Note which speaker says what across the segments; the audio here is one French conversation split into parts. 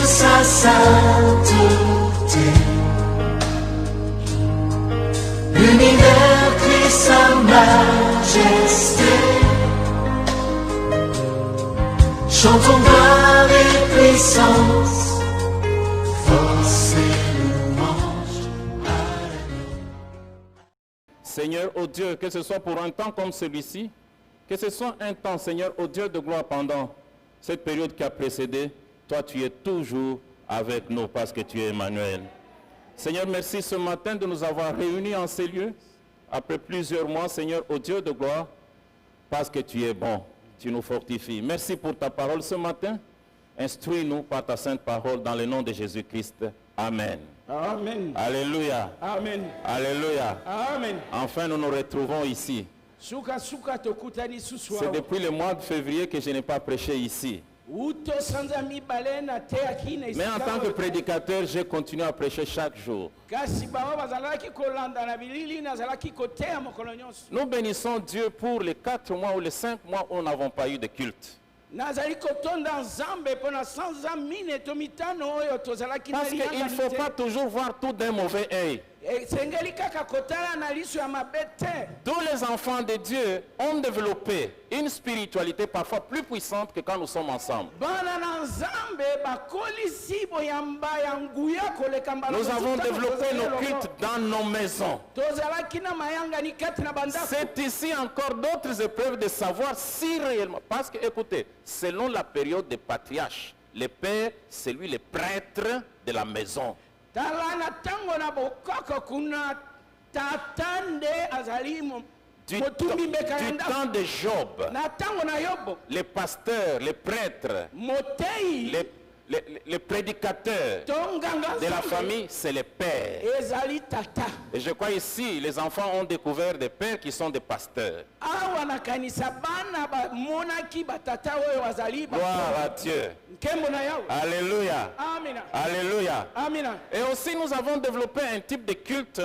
Speaker 1: sa sainteté. L'univers crie sa majesté. Chantons gloire et puissance, force et louange à l'agneau.
Speaker 2: Seigneur, ô Dieu, que ce soit pour un temps comme celui-ci, que ce soit un temps, Seigneur, ô Dieu de gloire, pendant cette période qui a précédé, toi tu es toujours avec nous parce que tu es Emmanuel. Seigneur, merci ce matin de nous avoir réunis en ces lieux, après plusieurs mois, Seigneur, ô Dieu de gloire, parce que tu es bon, tu nous fortifies. Merci pour ta parole ce matin. Instruis-nous par ta sainte parole dans le nom de Jésus-Christ. Amen.
Speaker 3: Amen.
Speaker 2: Alléluia.
Speaker 3: Amen.
Speaker 2: Alléluia.
Speaker 3: Amen.
Speaker 2: Enfin, nous nous retrouvons ici.
Speaker 3: Suka suka tokutani susu
Speaker 2: C'est
Speaker 3: awo.
Speaker 2: depuis le mois de février que je n'ai pas prêché ici.
Speaker 3: Uto sanza mibale na te akina
Speaker 2: Mais en tant que prédicateur, j'ai continué à prêcher chaque jour.
Speaker 3: kasi bawa bazalaki kolanda na bilili na zalaki kotea mokolo nyonso.
Speaker 2: Nous bénissons Dieu pour les 4 mois ou les 5 mois où nous n'avons pas eu de culte.
Speaker 3: Nazali kotonda nzambe pona sanza mine to mitano oyo tozalaki na
Speaker 2: Parce qu'il ne faut pas toujours voir tout d'un mauvais œil.
Speaker 3: sengeli kaka kotala na liso ya mabete.
Speaker 2: Tous les enfants de Dieu ont développé une spiritualité parfois plus puissante que quand nous sommes ensemble.
Speaker 3: Bana na nzambe bakolisi boyamba ya nguya koleka mbala.
Speaker 2: Nous avons développé nos cultes dans nos maisons.
Speaker 3: Tozalaki na mayanga ni kati na bandako.
Speaker 2: C'est ici encore d'autres épreuves de savoir si réellement... Parce que, écoutez, selon la période des patriarches, le père, c'est lui le prêtre de la maison.
Speaker 3: Tala na tango na bokoko kuna tatande azalimo.
Speaker 2: Du temps de Job,
Speaker 3: Na tango na Yobo.
Speaker 2: les pasteurs, les prêtres,
Speaker 3: Motei.
Speaker 2: les prédicateurs
Speaker 3: Tonganga
Speaker 2: de la famille, c'est les pères.
Speaker 3: ezali tata.
Speaker 2: Et je crois ici, les enfants ont découvert des pères qui sont des pasteurs.
Speaker 3: Awa na kanisa bana ba monaki batata oyo azali ba.
Speaker 2: Gloire à Dieu.
Speaker 3: Nkembo na yao.
Speaker 2: Alléluia.
Speaker 3: Amina.
Speaker 2: Alléluia.
Speaker 3: Amina.
Speaker 2: Et aussi, nous avons développé un type de culte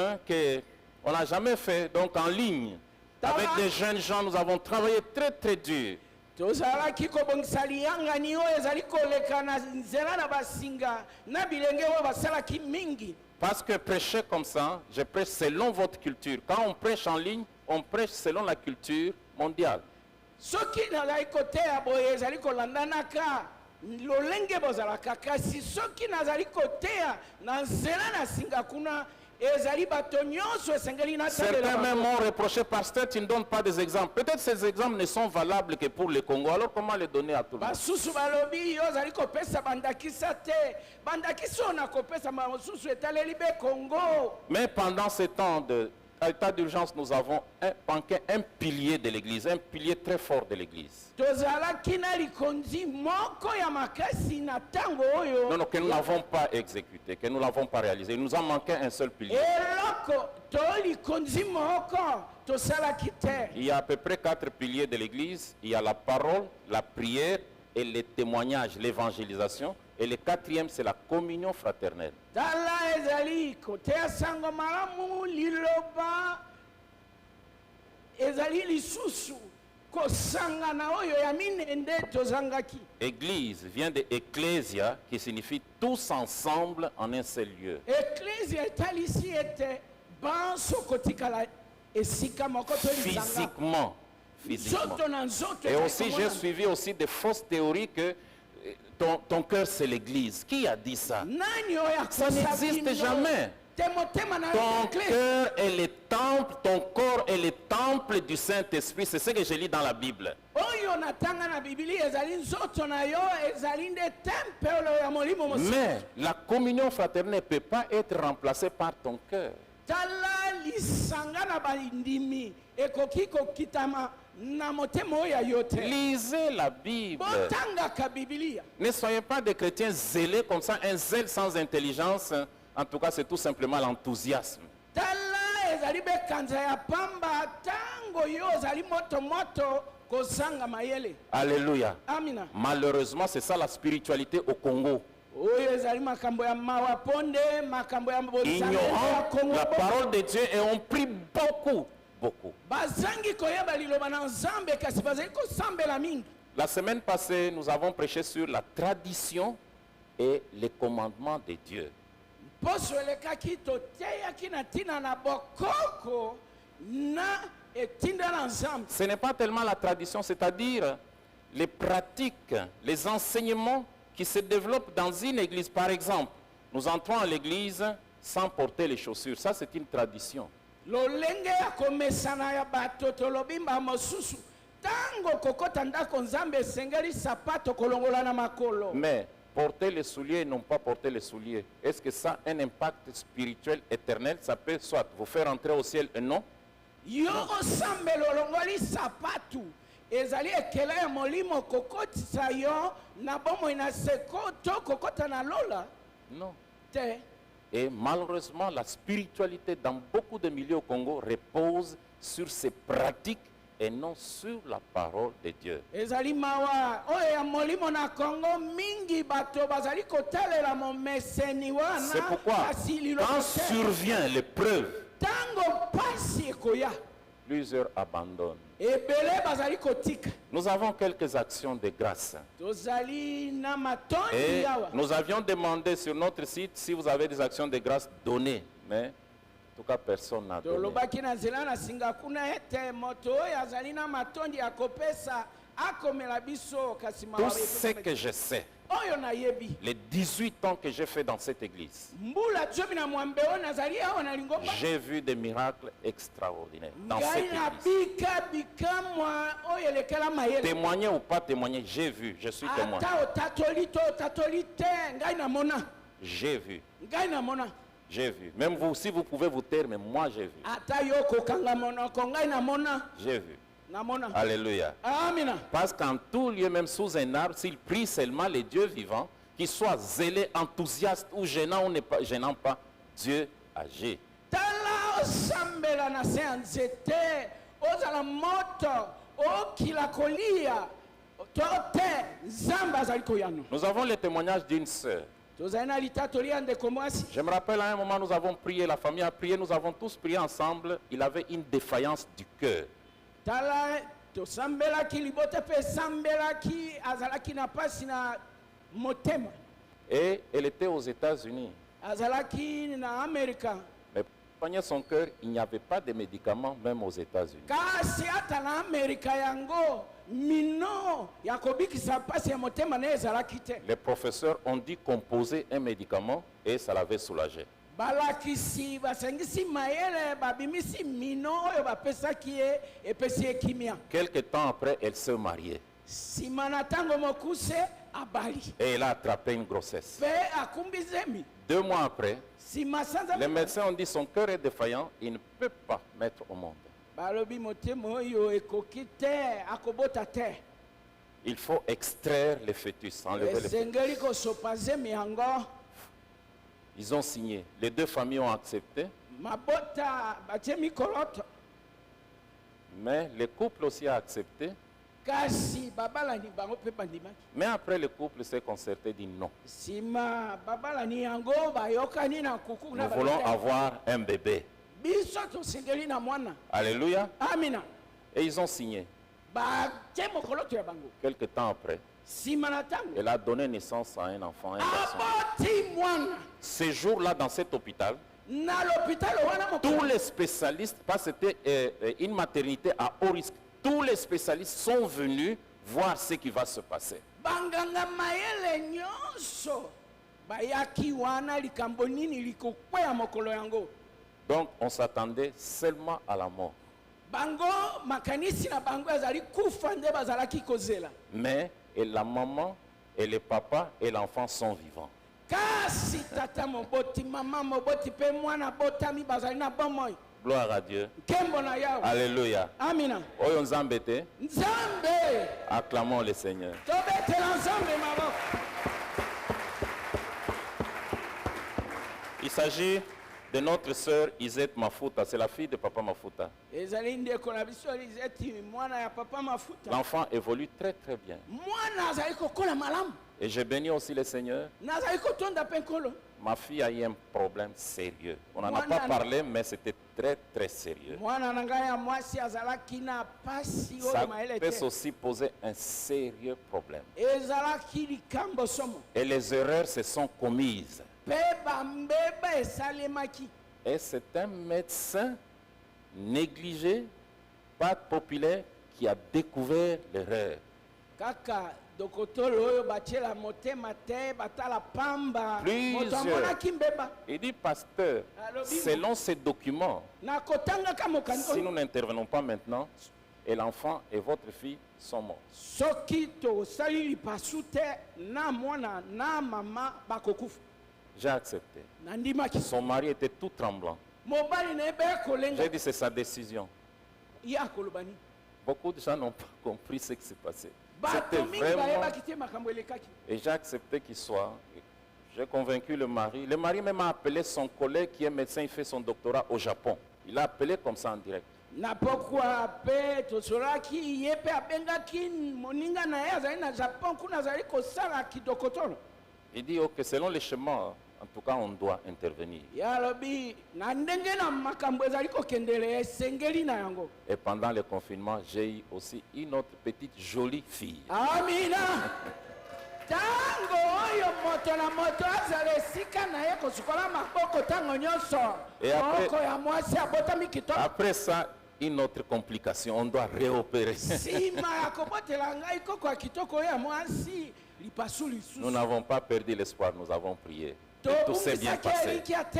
Speaker 2: qu'on n'a jamais fait, donc en ligne. Avec des jeunes gens, nous avons travaillé très très dur.
Speaker 3: Tozalaki kobongisa liyanga ni oyo ezali koleka na nzela na basinga na bilenge oyo basalaki mingi.
Speaker 2: Parce que prêcher comme ça, je prêche selon votre culture. Quand on prêche en ligne, on prêche selon la culture mondiale.
Speaker 3: Soki nazali koteya boye ezali kolandanaka lolenge bozalaka kasi soki nazali koteya na nzela na singa kuna ezali bato nyonso esengeli na
Speaker 2: Certains même m'ont reproché, pasteur, tu ne donnes pas des exemples. Peut-être ces exemples ne sont valables que pour le Congo. Alors comment les donner à tout le monde?
Speaker 3: basusu balobi yo ozali kopesa bandakisa te bandakisa ona kopesa mosusu etaleli be Congo.
Speaker 2: Mais pendant ce temps d'état d'urgence, nous avons manqué un pilier de l'église, un pilier très fort de l'église.
Speaker 3: Tozalaki na likonzi moko ya makasi na tango oyo.
Speaker 2: Non, non, que nous n'avons pas exécuté, que nous n'avons pas réalisé. Il nous en manquait un seul pilier.
Speaker 3: Eloko to likonzi moko tosalaki te.
Speaker 2: Il y a à peu près 4 piliers de l'église. Il y a la parole, la prière et le témoignage, l'évangélisation. Et le 4e, c'est la communion fraternelle.
Speaker 3: Tala ezali koteya sango malamu liloba ezali lisusu kosangana oyo ya minende tozangaki.
Speaker 2: Église vient de ecclésia qui signifie tous ensemble en un seul lieu.
Speaker 3: Ecclesia etalisi ete banso kotikala esika moko tolizanga.
Speaker 2: Physiquement.
Speaker 3: Nzoto na nzoto.
Speaker 2: Et aussi, j'ai suivi aussi des fausses théories que ton cœur c'est l'église. Qui a dit ça?
Speaker 3: Nani oya
Speaker 2: Ça n'existe jamais. Ton cœur est le temple, ton corps est le temple du Saint-Esprit. C'est ce que je lis dans la Bible. Mais la communion fraternelle ne peut pas être remplacée par ton cœur. Lisez la Bible. Ne soyez pas des chrétiens zélés comme ça, un zèle sans intelligence. En tout cas, c'est tout simplement l'enthousiasme. Alléluia.
Speaker 3: Amina.
Speaker 2: Malheureusement, c'est ça la spiritualité au Congo. Ignorant la parole de Dieu et ont pris beaucoup. La semaine passée, nous avons prêché sur la tradition et les commandements de Dieu.
Speaker 3: poso elekaki toteyaki na ntina na bokoko na etinda na nzambe.
Speaker 2: Ce n'est pas tellement la tradition, c'est-à-dire les pratiques, les enseignements qui se développent dans une église. Par exemple, nous entrons à l'église sans porter les chaussures. Ça, c'est une tradition.
Speaker 3: lolenge ya komesana ya bato tolobi mba mosusu tango kokota ndako nzambe esengeli sapato kolongola na makolo.
Speaker 2: Mais porter les souliers et non pas porter les souliers, est-ce que ça a un impact spirituel éternel? Ça peut soit vous faire entrer au ciel et non.
Speaker 3: yo osambela olongoli sapatu ezali ekela ya molimo kokotisa yo na bomoi na seko to kokota na lola
Speaker 2: Non.
Speaker 3: te.
Speaker 2: Et malheureusement, la spiritualité dans beaucoup de milieux au Congo repose sur ces pratiques et non sur la parole de Dieu.
Speaker 3: ezali mawa oyo ya molimo na Kongo mingi bato bazali kotalela momeseni wana.
Speaker 2: C'est pourquoi,
Speaker 3: kasi liloko
Speaker 2: quand
Speaker 3: te.
Speaker 2: survient l'épreuve,
Speaker 3: tango pasi ekoya
Speaker 2: plusieurs abandonnent.
Speaker 3: ebele bazali kotika.
Speaker 2: Nous avons quelques actions de grâce.
Speaker 3: tozali na matondi
Speaker 2: Et
Speaker 3: yawa.
Speaker 2: nous avions demandé sur notre site si vous avez des actions de grâce, donnez. Mais en tout cas, personne n'a donné.
Speaker 3: tolobaki na nzela na singa kuna ete moto oyo azali na matondi ya kopesa akomela biso kasi
Speaker 2: Tout ce que je sais,
Speaker 3: oyo nayebi
Speaker 2: les 18 ans que j'ai fait dans cette église,
Speaker 3: mbula zomi na mwambe oyo nazali awa na lingomba
Speaker 2: j'ai vu des miracles extraordinaires dans cette
Speaker 3: ngai na
Speaker 2: église.
Speaker 3: bika bikamwa oyo elekela mayele.
Speaker 2: Témoigner ou pas témoigner, j'ai vu, je suis témoin.
Speaker 3: ata otatoli to otatoli te ngai namona
Speaker 2: J'ai vu,
Speaker 3: ngai namona
Speaker 2: j'ai vu. Même vous, si vous pouvez vous taire, mais moi j'ai vu.
Speaker 3: ata yo kokanga monoko ngai namona
Speaker 2: J'ai vu.
Speaker 3: namona.
Speaker 2: Alléluia.
Speaker 3: Amina.
Speaker 2: Parce qu'en tout lieu, même sous un arbre, s'il prie seulement les dieux vivants, qu'ils soient zélés, enthousiastes ou gênants ou ne pas, gênants pas, Dieu agit.
Speaker 3: tala osambela na se ya nzete ozala moto okila kolia to te nzambe azali koyano.
Speaker 2: Nous avons le témoignage d'une sœur.
Speaker 3: tozali na litatoli ya ndeko mwasi.
Speaker 2: Je me rappelle à un moment, nous avons prié, la famille a prié, nous avons tous prié ensemble. Il avait une défaillance du cœur.
Speaker 3: tala tosambelaki libota mpe esambelaki azalaki na pasi na motema.
Speaker 2: Et elle était aux États-Unis.
Speaker 3: azalaki na amerika
Speaker 2: Mais pour soigner son cœur, il n'y avait pas de médicaments, même aux États-Unis.
Speaker 3: kasi ata na amerika yango mino ya kobikisa pasi ya motema na ezalaki te.
Speaker 2: Les professeurs ont dû composer un médicament et ça l'avait soulagé.
Speaker 3: balakisi basengisi mayele babimisi mino oyo bapesaki ye epesi ye kimia.
Speaker 2: Quelque temps après, elle s'est mariée.
Speaker 3: nsima na ntango mokuse abali
Speaker 2: Et elle a attrapé une grossesse.
Speaker 3: mpe akumbi zemi.
Speaker 2: 2 mois après,
Speaker 3: nsima sanza
Speaker 2: les médecins ont dit son cœur est défaillant, il ne peut pas mettre au monde.
Speaker 3: balobi motema oyo ekoki te akobota te.
Speaker 2: Il faut extraire les fœtus, enlever les fœtus.
Speaker 3: esengeli kosopa zemi yango.
Speaker 2: Ils ont signé. Les 2 familles ont accepté,
Speaker 3: mabota batie mikoloto
Speaker 2: mais le couple aussi a accepté.
Speaker 3: kasi babalani bango mpe bandimaki.
Speaker 2: Mais après, le couple s'est concerté et dit non.
Speaker 3: nsima babalani yango bayokani na kuku na
Speaker 2: Nous voulons
Speaker 3: balite.
Speaker 2: avoir un bébé.
Speaker 3: biso tosengeli na mwana.
Speaker 2: Alléluia.
Speaker 3: amina.
Speaker 2: Et ils ont signé.
Speaker 3: batie mokoloto ya bango.
Speaker 2: Quelque temps après,
Speaker 3: nsima na ntango
Speaker 2: elle a donné naissance à un enfant, un garçon.
Speaker 3: aboti mwana
Speaker 2: Ce jour-là, dans cet hôpital,
Speaker 3: na lopitalo wana
Speaker 2: tous
Speaker 3: mokolo.
Speaker 2: les spécialistes, parce que c'était une maternité à haut risque, tous les spécialistes sont venus voir ce qui va se passer.
Speaker 3: banganga mayele nyonso bayaki wana likambo nini likokwea mokolo yango.
Speaker 2: Donc, on s'attendait seulement à la mort.
Speaker 3: bango makanisi na bango ezali kufa nde bazalaki kozela.
Speaker 2: Mais et la maman, et le papa, et l'enfant sont vivants.
Speaker 3: kasi tata moboti mama moboti mpe mwana botami bazali na bomoi.
Speaker 2: Gloire à Dieu.
Speaker 3: nkembo na yawe.
Speaker 2: Alléluia.
Speaker 3: amina.
Speaker 2: Oyo nzambe te,
Speaker 3: nzambe
Speaker 2: acclamons le Seigneur.
Speaker 3: tobetela nzambe maboko.
Speaker 2: Il s'agit de notre sœur Isette Mafuta. C'est la fille de papa Mafuta.
Speaker 3: ezali ndeko na biso elizeti mwana ya papa mafuta.
Speaker 2: L'enfant évolue très très bien.
Speaker 3: mwana azali kokola malamu.
Speaker 2: Et j'ai béni aussi le Seigneur.
Speaker 3: nazali kotonda mpe nkolo.
Speaker 2: Ma fille a eu un problème sérieux. On n'en a
Speaker 3: Voilà.
Speaker 2: pas parlé, mais c'était très très sérieux.
Speaker 3: mwana na ngai ya mwasi azalaki na pasi
Speaker 2: Ça
Speaker 3: oyo mayele
Speaker 2: peut
Speaker 3: te
Speaker 2: aussi poser un sérieux problème.
Speaker 3: ezalaki likambo somo
Speaker 2: Et les erreurs se sont commises.
Speaker 3: mpe bambeba esalemaki
Speaker 2: Et c'est un médecin négligé, pas populaire, qui a découvert l'erreur.
Speaker 3: kaka dokotolo oyo batiela motema te batala pamba
Speaker 2: Plusieurs.
Speaker 3: moto amonaki mbeba
Speaker 2: Il dit, pasteur,
Speaker 3: Alors,
Speaker 2: selon ces documents,
Speaker 3: nakotangaka mokandi
Speaker 2: si
Speaker 3: oyo
Speaker 2: nous n'intervenons pas maintenant, et l'enfant et votre fille sont morts.
Speaker 3: soki tosali lipasu te na mwana na mama bakokufa
Speaker 2: J'ai accepté.
Speaker 3: nandimaki
Speaker 2: Son mari était tout tremblant.
Speaker 3: mobali na ye be kolenga
Speaker 2: J'ai dit, c'est sa décision.
Speaker 3: ye akoloba nini
Speaker 2: Beaucoup de gens n'ont pas compris ce qui s'est passé.
Speaker 3: bato
Speaker 2: C'était
Speaker 3: mingi
Speaker 2: vraiment...
Speaker 3: bayebaki te makambo elekaki
Speaker 2: Et j'ai accepté qu'il soit. J'ai convaincu le mari. Le mari même a appelé son collègue qui est médecin, il fait son doctorat au Japon. Il l'a appelé comme ça en direct.
Speaker 3: na pokwa mpe tosolaki ye mpe abengaki moninga na ye azali na japon kuna azali kosala kidokotolo
Speaker 2: Il dit, ok, selon les chemins, en tout cas, on doit intervenir.
Speaker 3: ye alobi na ndenge na makambo ezali kokendele esengeli na yango
Speaker 2: Et pendant le confinement, j'ai eu aussi une autre petite jolie fille.
Speaker 3: amina ntango oyo moto na moto azala esika na ye kosukola maboko ntango nyonso
Speaker 2: Et après-
Speaker 3: moko ya mwasi abotami kitoko
Speaker 2: Après ça, une autre complication, on doit réopérer.
Speaker 3: nsima ya kobotela ngai koko ya kitoko oyo ya mwasi lipasu
Speaker 2: Nous
Speaker 3: lisusu
Speaker 2: n'avons pas perdu l'espoir, nous avons prié. Et tout s'est bien
Speaker 3: tobumisaki
Speaker 2: passé.
Speaker 3: elikia te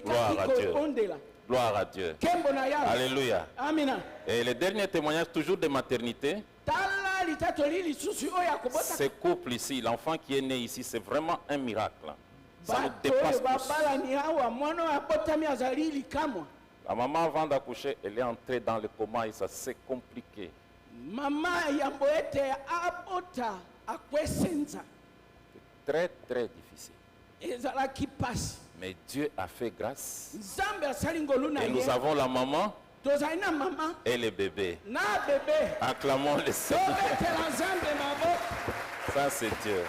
Speaker 2: Gloire à
Speaker 3: toyikaki
Speaker 2: Dieu.
Speaker 3: koondela
Speaker 2: Gloire à Dieu.
Speaker 3: kembo na yawe
Speaker 2: Alléluia.
Speaker 3: amina
Speaker 2: Et le dernier témoignage, toujours de maternité,
Speaker 3: tala litatoli lisusu oyo ya kobota
Speaker 2: ce couple ici, l'enfant qui est né ici, c'est vraiment un miracle. Ça nous
Speaker 3: bato
Speaker 2: dépasse
Speaker 3: oyo
Speaker 2: tous.
Speaker 3: babalani awa mwana oyo abotami azali likamwa
Speaker 2: La maman, avant d'accoucher, elle est entrée dans le coma et ça s'est compliqué.
Speaker 3: mama yambo ete abota akwesenza
Speaker 2: Très, très difficile.
Speaker 3: ezalaki pasi
Speaker 2: Mais Dieu a fait grâce.
Speaker 3: nzambe asali ngolu na
Speaker 2: Et nous
Speaker 3: ye
Speaker 2: avons la maman
Speaker 3: tozali na mama
Speaker 2: et le bébé.
Speaker 3: na bebe
Speaker 2: Acclamons le Seigneur.
Speaker 3: tobetela nzambe maboko
Speaker 2: Ça, c'est Dieu.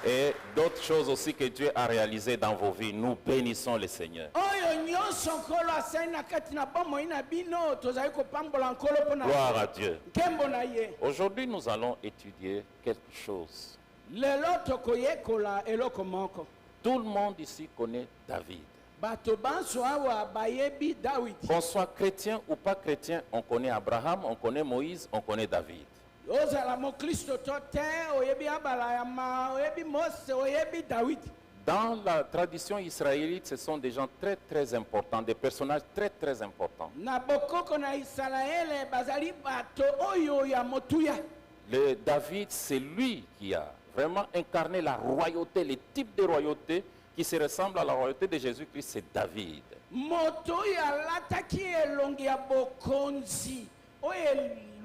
Speaker 2: Et d'autres choses aussi que Dieu a réalisées dans vos vies. Nous bénissons le Seigneur.
Speaker 3: oyo nyonso nkolo asali na kati na bomoi na bino tozali kopambola nkolo mpo na
Speaker 2: Gloire à Dieu.
Speaker 3: nkembo na ye
Speaker 2: Aujourd'hui, nous allons étudier quelque chose.
Speaker 3: lelo tokoyekola eloko moko
Speaker 2: Tout le monde ici connaît David.
Speaker 3: bato banso awa bayebi dawidi
Speaker 2: Qu'on soit chrétien ou pas chrétien, on connaît Abraham, on connaît Moïse, on connaît David.
Speaker 3: ozala mokristo to te oyebi abalayama oyebi mose oyebi dawidi
Speaker 2: Dans la tradition israélite, ce sont des gens très très importants, des personnages très très importants.
Speaker 3: na bokoko na isalaele bazali bato oyo ya motuya
Speaker 2: Le David, c'est lui qui a vraiment incarné la royauté, le type de royauté qui se ressemble à la royauté de Jésus-Christ, c'est David.
Speaker 3: moto oyo alataki elongi ya bokonzi oyo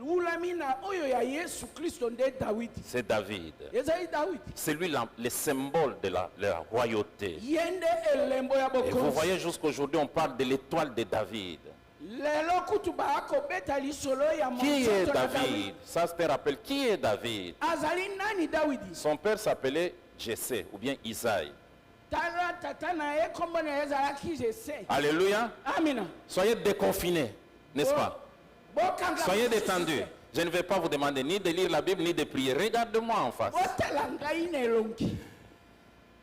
Speaker 3: elulami na oyo ya yesu kristo nde dawidi
Speaker 2: C'est David.
Speaker 3: ezali dawidi
Speaker 2: C'est lui le symbole de la royauté.
Speaker 3: ye nde elembo ya
Speaker 2: Et vous
Speaker 3: bokonzi
Speaker 2: voyez jusqu'aujourd'hui, on parle de l'étoile de David.
Speaker 3: lelo kutu bakobeta lisolo ya
Speaker 2: Qui est
Speaker 3: monzoto na
Speaker 2: David? Ça se te rappelle, qui est David?
Speaker 3: azali nani dawidi
Speaker 2: Son père s'appelait Jessé ou bien Isaïe.
Speaker 3: tala tata na ye kombo na ye ezalaki jese
Speaker 2: Alléluia.
Speaker 3: amina
Speaker 2: Soyez déconfinés, n'est-ce pas?
Speaker 3: bokanga
Speaker 2: Soyez
Speaker 3: mosusu
Speaker 2: détendus.
Speaker 3: te.
Speaker 2: Je ne vais pas vous demander ni de lire la Bible ni de prier. Regarde-moi en face.
Speaker 3: botala ngai na elongi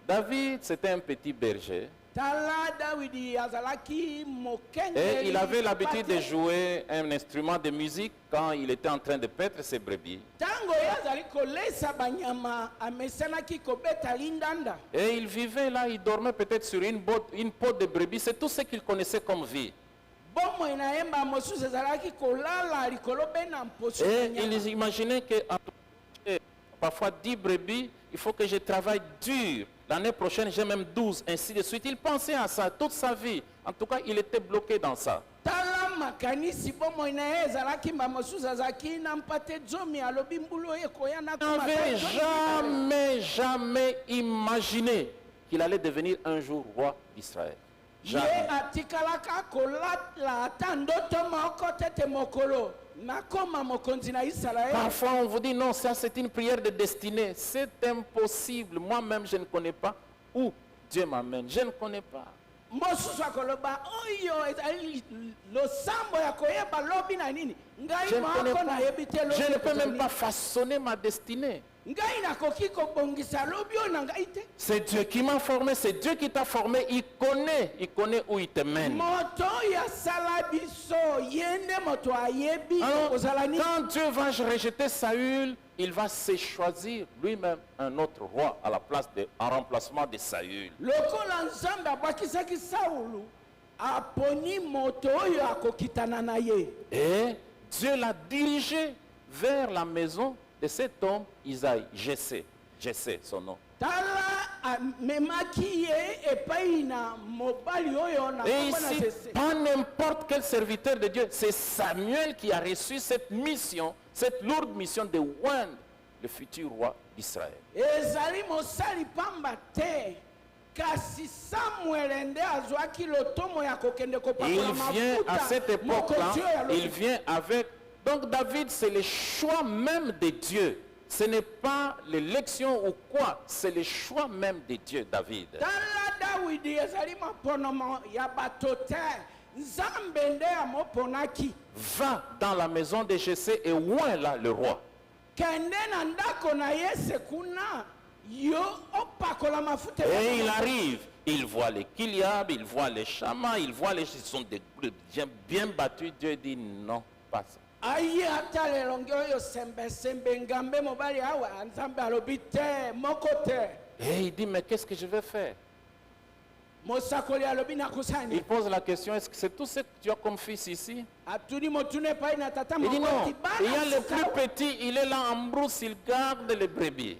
Speaker 2: David, c'était un petit berger.
Speaker 3: tala dawidi azalaki mokengeli
Speaker 2: Et il avait l'habitude de
Speaker 3: pate.
Speaker 2: jouer un instrument de musique quand il était en train de paître ses brebis.
Speaker 3: ntango ye azali kolesa banyama amesanaki kobeta lindanda
Speaker 2: Et il vivait là, il dormait peut-être sur une peau de brebis. C'est tout ce qu'il connaissait comme vie.
Speaker 3: bomoi na ye mbala mosusu ezalaki kolala likolo be na mposo
Speaker 2: Et
Speaker 3: ya nyama.
Speaker 2: il imaginait que parfois 10 brebis, il faut que je travaille dur. L'année prochaine, j'ai même 12, ainsi de suite. Il pensait à ça toute sa vie. En tout cas, il était bloqué dans ça.
Speaker 3: tala makanisi bomoi na ye ezalaki mbala mosusu azalaki na mpate zomi alobi mbulu oyo ekoya
Speaker 2: Il n'avait jamais imaginé qu'il allait devenir un jour roi d'Israël.
Speaker 3: ye
Speaker 2: Jamais.
Speaker 3: atikalaka kolala ata ndoto moko tete mokolo nakoma mokonzi na isalaele
Speaker 2: Parfois, on vous dit non, ça c'est une prière de destinée. C'est impossible. Moi-même, je ne connais pas où Dieu m'amène. Je ne connais pas.
Speaker 3: mosusu akoloba oyo ezali losambo ya koyeba lobi na nini ngai
Speaker 2: Je
Speaker 3: moko nayebi te lobi
Speaker 2: ne peux
Speaker 3: ekozala
Speaker 2: même
Speaker 3: nini.
Speaker 2: pas façonner ma destinée.
Speaker 3: ngai nakoki kobongisa lobi oyo na ngai te.
Speaker 2: C'est Dieu qui m'a formé, c'est Dieu qui t'a formé. Il connaît où il te mène.
Speaker 3: moto oyo asala biso ye nde moto ayebi
Speaker 2: Alors,
Speaker 3: kozala nini.
Speaker 2: quand Dieu va rejeter Saül, il va se choisir lui-même un autre roi à la place en remplacement de Saül.
Speaker 3: lokola nzambe abwakisaki saulu aponi moto oyo akokitana na ye.
Speaker 2: Et Dieu l'a dirigé vers la maison de cet homme, Isaïe, Jessé son nom.
Speaker 3: tala amemaki ye epai na mobali oyo na
Speaker 2: Et
Speaker 3: kombo na
Speaker 2: ici,
Speaker 3: Jese.
Speaker 2: pas n'importe quel serviteur de Dieu, c'est Samuel qui a reçu cette mission, cette lourde mission de oindre le futur roi d'Israël.
Speaker 3: ezali mosali pamba te kasi samuele nde azwaki lotomo ya kokende
Speaker 2: Et
Speaker 3: kopakola
Speaker 2: il vient à cette époque-là,
Speaker 3: mokonzi oyo
Speaker 2: il
Speaker 3: alobi.
Speaker 2: vient avec... Donc David, c'est le choix même de Dieu. Ce n'est pas l'élection ou quoi, c'est le choix même de Dieu, David.
Speaker 3: tala dawidi ezali maponomo ya bato te nzambe nde amoponaki
Speaker 2: Va dans la maison de Jessé et oint là le roi.
Speaker 3: kende na ndako na yese kuna yo opakola mafuta
Speaker 2: Et il arrive, il voit les Kiliab, il voit les Chama, il voit les... Ils sont des bien battus. Dieu dit non, pas ça.
Speaker 3: aye ata lelonge oyo sembesembe ngambe mobali awa nzambe alobi te moko te.
Speaker 2: Et il dit, mais qu'est-ce que je vais faire?
Speaker 3: mosakoli alobi nakusani.
Speaker 2: Il pose la question, est-ce que c'est tout ce que tu as comme fils ici?
Speaker 3: atuni motune epai na tata
Speaker 2: Il dit non,
Speaker 3: mokoti
Speaker 2: il y a le
Speaker 3: bana
Speaker 2: plus petit, il est là en brousse, il garde les brebis.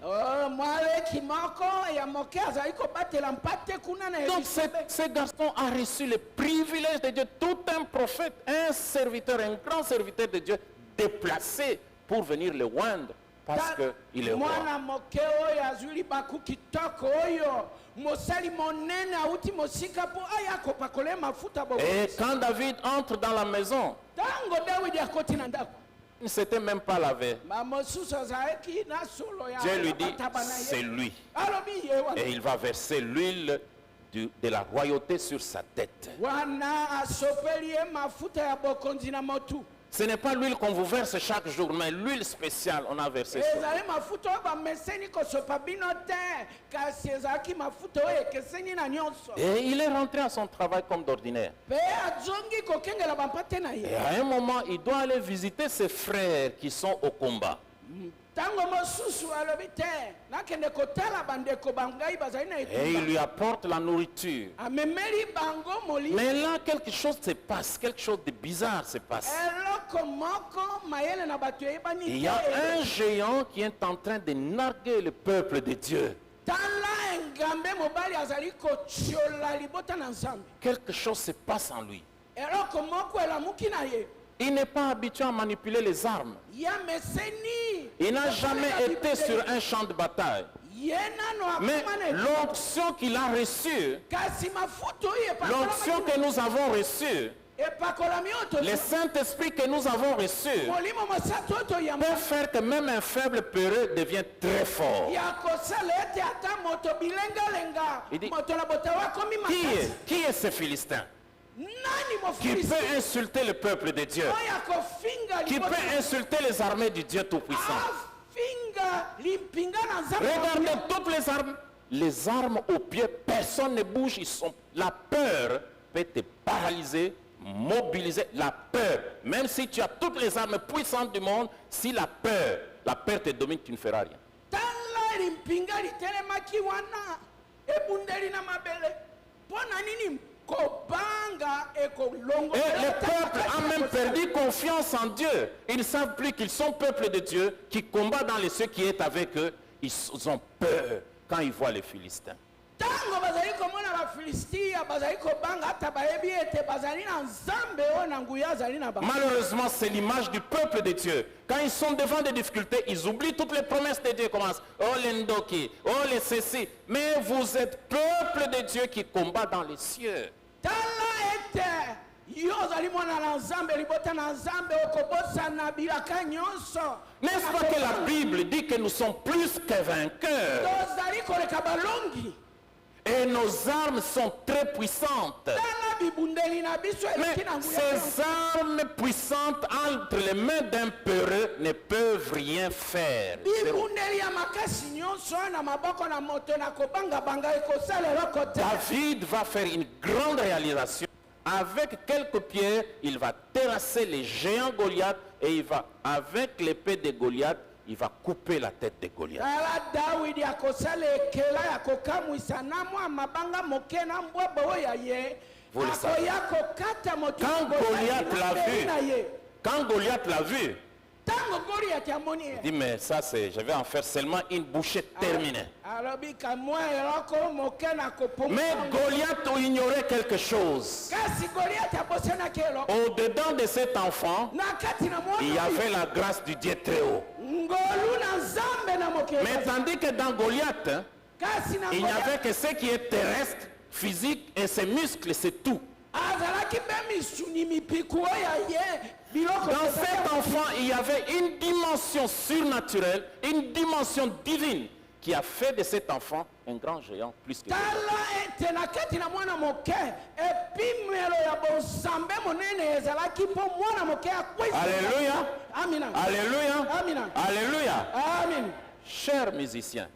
Speaker 3: mwaleki moko ya moke azali kobatela mpate kuna na
Speaker 2: Donc
Speaker 3: ebisobe.
Speaker 2: ce garçon a reçu le privilège de Dieu, tout un prophète, un serviteur, un grand serviteur de Dieu, déplacé pour venir le oindre parce qu'il est roi.
Speaker 3: mwana moke oyo azwi libaku kitoko oyo mosali monene auti mosika po aya kopakola mafuta bo.
Speaker 2: Et quand David entre dans la maison,
Speaker 3: tango dawidi akoti na ndako
Speaker 2: il ne s'était même pas lavé.
Speaker 3: mosusu azalaki na solo ya
Speaker 2: Dieu lui dit,
Speaker 3: bataba na ye.
Speaker 2: c'est lui.
Speaker 3: alobi ye wana.
Speaker 2: Et il va verser l'huile de la royauté sur sa tête.
Speaker 3: wana asopeli ye mafuta ya bokonzi na motu.
Speaker 2: Ce n'est pas l'huile qu'on vous verse chaque jour, mais l'huile spéciale, on a versé sur.
Speaker 3: ezali mafuta oyo bameseni kosopa bino te kasi ezalaki mafuta oyo ekeseni na nyonso.
Speaker 2: Et il est rentré à son travail comme d'ordinaire.
Speaker 3: mpe azongi kokengela bampate na
Speaker 2: Et
Speaker 3: ye.
Speaker 2: à un moment, il doit aller visiter ses frères qui sont au combat.
Speaker 3: ntango mosusu alobi te nakende kotala bandeko bangai bazali na
Speaker 2: Et il
Speaker 3: etumba
Speaker 2: lui apporte la nourriture.
Speaker 3: amemeli bango molimo.
Speaker 2: Mais là, quelque chose se passe, quelque chose de bizarre se passe.
Speaker 3: eloko moko mayele na bato eyebani
Speaker 2: Il y a
Speaker 3: te.
Speaker 2: un géant qui est en train de narguer le peuple de Dieu.
Speaker 3: tala engambe mobali azali kotiola libota na nzambe.
Speaker 2: Quelque chose se passe en lui.
Speaker 3: eloko moko elamuki na ye
Speaker 2: Il n'est pas habitué à manipuler les armes.
Speaker 3: ya meseni.
Speaker 2: Il n'a jamais été sur un champ de bataille.
Speaker 3: ye nano
Speaker 2: Mais
Speaker 3: akoma na etumba.
Speaker 2: l'onction qu'il a reçue,
Speaker 3: kasi mafuta oyo
Speaker 2: l'onction que nous avons reçue,
Speaker 3: epakolami oyo
Speaker 2: le Saint-Esprit que nous avons reçu,
Speaker 3: molimo mosato oyo toyamba
Speaker 2: peut faire que même un faible peureux devienne très fort.
Speaker 3: ya kosala ete ata moto bilengalenga
Speaker 2: Il dit,
Speaker 3: moto na botawa akomi makasi.
Speaker 2: Qui est ce Philistin
Speaker 3: nani
Speaker 2: qui
Speaker 3: mofilisi
Speaker 2: peut insulter le peuple de Dieu,
Speaker 3: oyo akofinga
Speaker 2: qui
Speaker 3: libota
Speaker 2: peut insulter les armées du Dieu Tout-Puissant?
Speaker 3: afinga limpinga na nzambe.
Speaker 2: Regardez toutes les armes aux pieds, personne ne bouge. La peur peut te paralyser, mobiliser. La peur, même si tu as toutes les armes puissantes du monde, si la peur te domine, tu ne feras rien.
Speaker 3: tala limpinga litelemaki wana ebundeli na mabele mpo na nini kobanga ekolongo.
Speaker 2: Et le peuple a même perdu confiance en Dieu. Ils ne savent plus qu'ils sont peuple de Dieu, qui combat dans les cieux, qui est avec eux. Ils ont peur quand ils voient les Philistins.
Speaker 3: ntango bazali komona bafilistia bazali kobanga ata bayebi ete bazali na nzambe oyo na nguya azali na bango.
Speaker 2: Malheureusement, c'est l'image du peuple de Dieu. Quand ils sont devant des difficultés, ils oublient toutes les promesses de Dieu. Ils commencent, oh les ndoki, oh les ceci. Mais vous êtes peuple de Dieu qui combat dans les cieux.
Speaker 3: tala ete yo ozali mwana na nzambe libota na nzambe okobosana bilaka nyonso.
Speaker 2: N'est-ce pas que la Bible dit que nous sommes plus que vainqueurs?
Speaker 3: tozali koleka balongi.
Speaker 2: Et nos armes sont très puissantes.
Speaker 3: tala bibundeli na biso
Speaker 2: Mais
Speaker 3: eleki na nguya
Speaker 2: ces armes puissantes entre les mains d'un peureux ne peuvent rien faire.
Speaker 3: bibundeli ya makasi nyonso na maboko na moto na kobangabanga ekosala eloko te.
Speaker 2: David va faire une grande réalisation. Avec quelques pierres, il va terrasser les géants Goliath et il va, avec l'épée de Goliath, il va couper la tête de Goliath.
Speaker 3: tala dawidi akosala ekela ya kokamwisa na mwa mabanga moke na mbwaba oyo ya ye
Speaker 2: Vous le savez.
Speaker 3: akoya kokata motu
Speaker 2: Quand
Speaker 3: ya Goliath
Speaker 2: Goliath
Speaker 3: na
Speaker 2: l'a
Speaker 3: mbeli na ye.
Speaker 2: vu, quand Goliath l'a vu,
Speaker 3: ntango Goliath amoni ye
Speaker 2: il dit mais ça c'est, je vais en faire seulement une bouchée terminée.
Speaker 3: alobi kamwa eloko moke na
Speaker 2: Mais
Speaker 3: kopoma
Speaker 2: Goliath ignorait quelque chose.
Speaker 3: kasi Goliath abosanaki eloko
Speaker 2: Au-dedans de cet enfant,
Speaker 3: na kati na
Speaker 2: il y
Speaker 3: mwana
Speaker 2: avait la grâce du Dieu très haut.
Speaker 3: ngolu na nzambe na mokili
Speaker 2: Mais tandis que dans Goliath, hein,
Speaker 3: kasi na
Speaker 2: il n'y
Speaker 3: Goliath
Speaker 2: avait que ce qui est terrestre, physique et ses muscles, c'est tout.
Speaker 3: azalaki mpe misuni mipiku oyo ya ye biloko
Speaker 2: Dans
Speaker 3: ezalaki
Speaker 2: cet enfant, il y avait une dimension surnaturelle, une dimension divine qui a fait de cet enfant un grand géant plus que les autres.
Speaker 3: tala ete na kati na mwana moke epimelo ya bonzambe monene ezalaki mpo mwana moke akwisa
Speaker 2: Alléluia.
Speaker 3: amina
Speaker 2: Alléluia.
Speaker 3: Amina.
Speaker 2: Alléluia.
Speaker 3: amin
Speaker 2: Chers musiciens,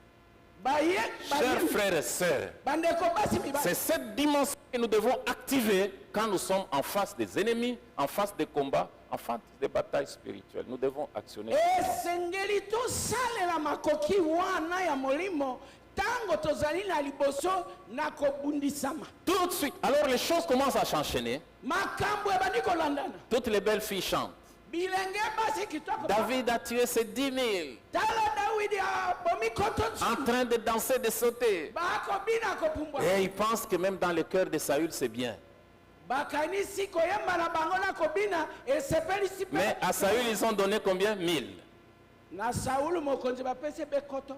Speaker 3: baye
Speaker 2: chers frères et sœurs,
Speaker 3: bandeko basi mibali
Speaker 2: c'est cette dimension que nous devons activer quand nous sommes en face des ennemis, en face des combats, en face des batailles spirituelles. Nous devons actionner.
Speaker 3: esengeli tosalela makoki wana ya molimo ntango tozali na liboso na kobundisama
Speaker 2: Tout de suite, alors les choses commencent à s'enchaîner.
Speaker 3: makambo ebandi kolandana
Speaker 2: Toutes les belles filles chantent.
Speaker 3: bilenge basi kitoko
Speaker 2: David a tué ses 10 000
Speaker 3: tala dawidi abomi koto
Speaker 2: en train de danser, de sauter.
Speaker 3: bakobina kopumbwa
Speaker 2: Et il pense que même dans le cœur de Saül, c'est bien.
Speaker 3: bakanisi koyemba na bango na kobina esepelisi
Speaker 2: Mais à Saül, ils ont donné combien? 1000.
Speaker 3: na saulu mokonzi bapesi be koto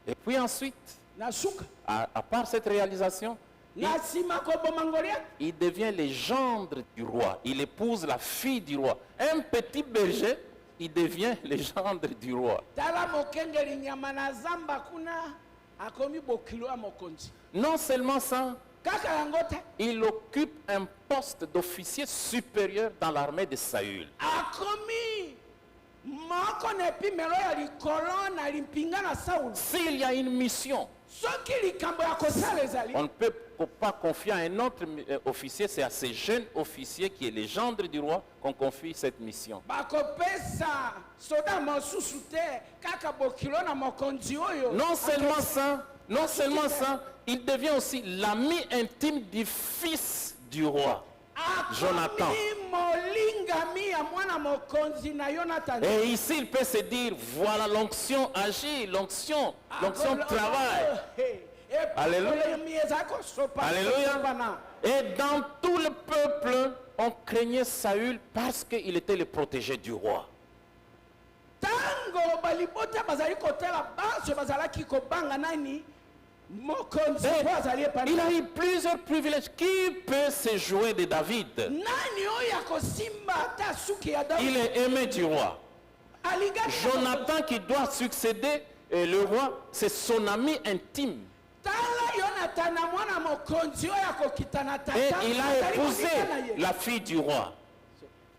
Speaker 2: Et puis ensuite,
Speaker 3: na suka
Speaker 2: à part cette réalisation,
Speaker 3: na nsima koboma Goliath
Speaker 2: il devient le gendre du roi. Il épouse la fille du roi. Un petit berger, il devient le gendre du roi.
Speaker 3: tala mokengeli nyama na zamba kuna akomi bokilo ya mokonzi
Speaker 2: Non seulement ça,
Speaker 3: kaka yango te
Speaker 2: il occupe un poste d'officier supérieur dans l'armée de Saül.
Speaker 3: akomi moko na epimelo ya likolo na limpinga na saulu
Speaker 2: S'il y a une mission,
Speaker 3: soki likambo ya kosala ezali
Speaker 2: on ne peut pas confier à un autre officier, c'est à ce jeune officier qui est le gendre du roi qu'on confie cette mission.
Speaker 3: bakopesa soda mosusu te kaka bokilo na mokonzi oyo
Speaker 2: Non seulement ça, il devient aussi l'ami intime du fils du roi, Jonathan.
Speaker 3: akomi molingami ya mwana mokonzi na Jonathan
Speaker 2: Et ici, il peut se dire, voilà l'onction agit, l'onction travaille. Alléluia. Alléluia. Et dans tout le peuple, on craignait Saül parce qu'il était le protégé du roi.
Speaker 3: tango balibota bazali kotala baso bazalaki kobanga nani mokonzi
Speaker 2: Et
Speaker 3: po azali epana
Speaker 2: il a eu plusieurs privilèges. Qui peut se jouer de David?
Speaker 3: nani oyo akosimba ata suki ya
Speaker 2: Il
Speaker 3: David
Speaker 2: est aimé du roi.
Speaker 3: alingani na
Speaker 2: Jonathan qui doit succéder le roi, c'est son ami intime.
Speaker 3: tala Jonathan na mwana mokonzi oyo akokita na tata
Speaker 2: Et il a
Speaker 3: azali
Speaker 2: épousé
Speaker 3: kolingana na ye.
Speaker 2: la fille du roi.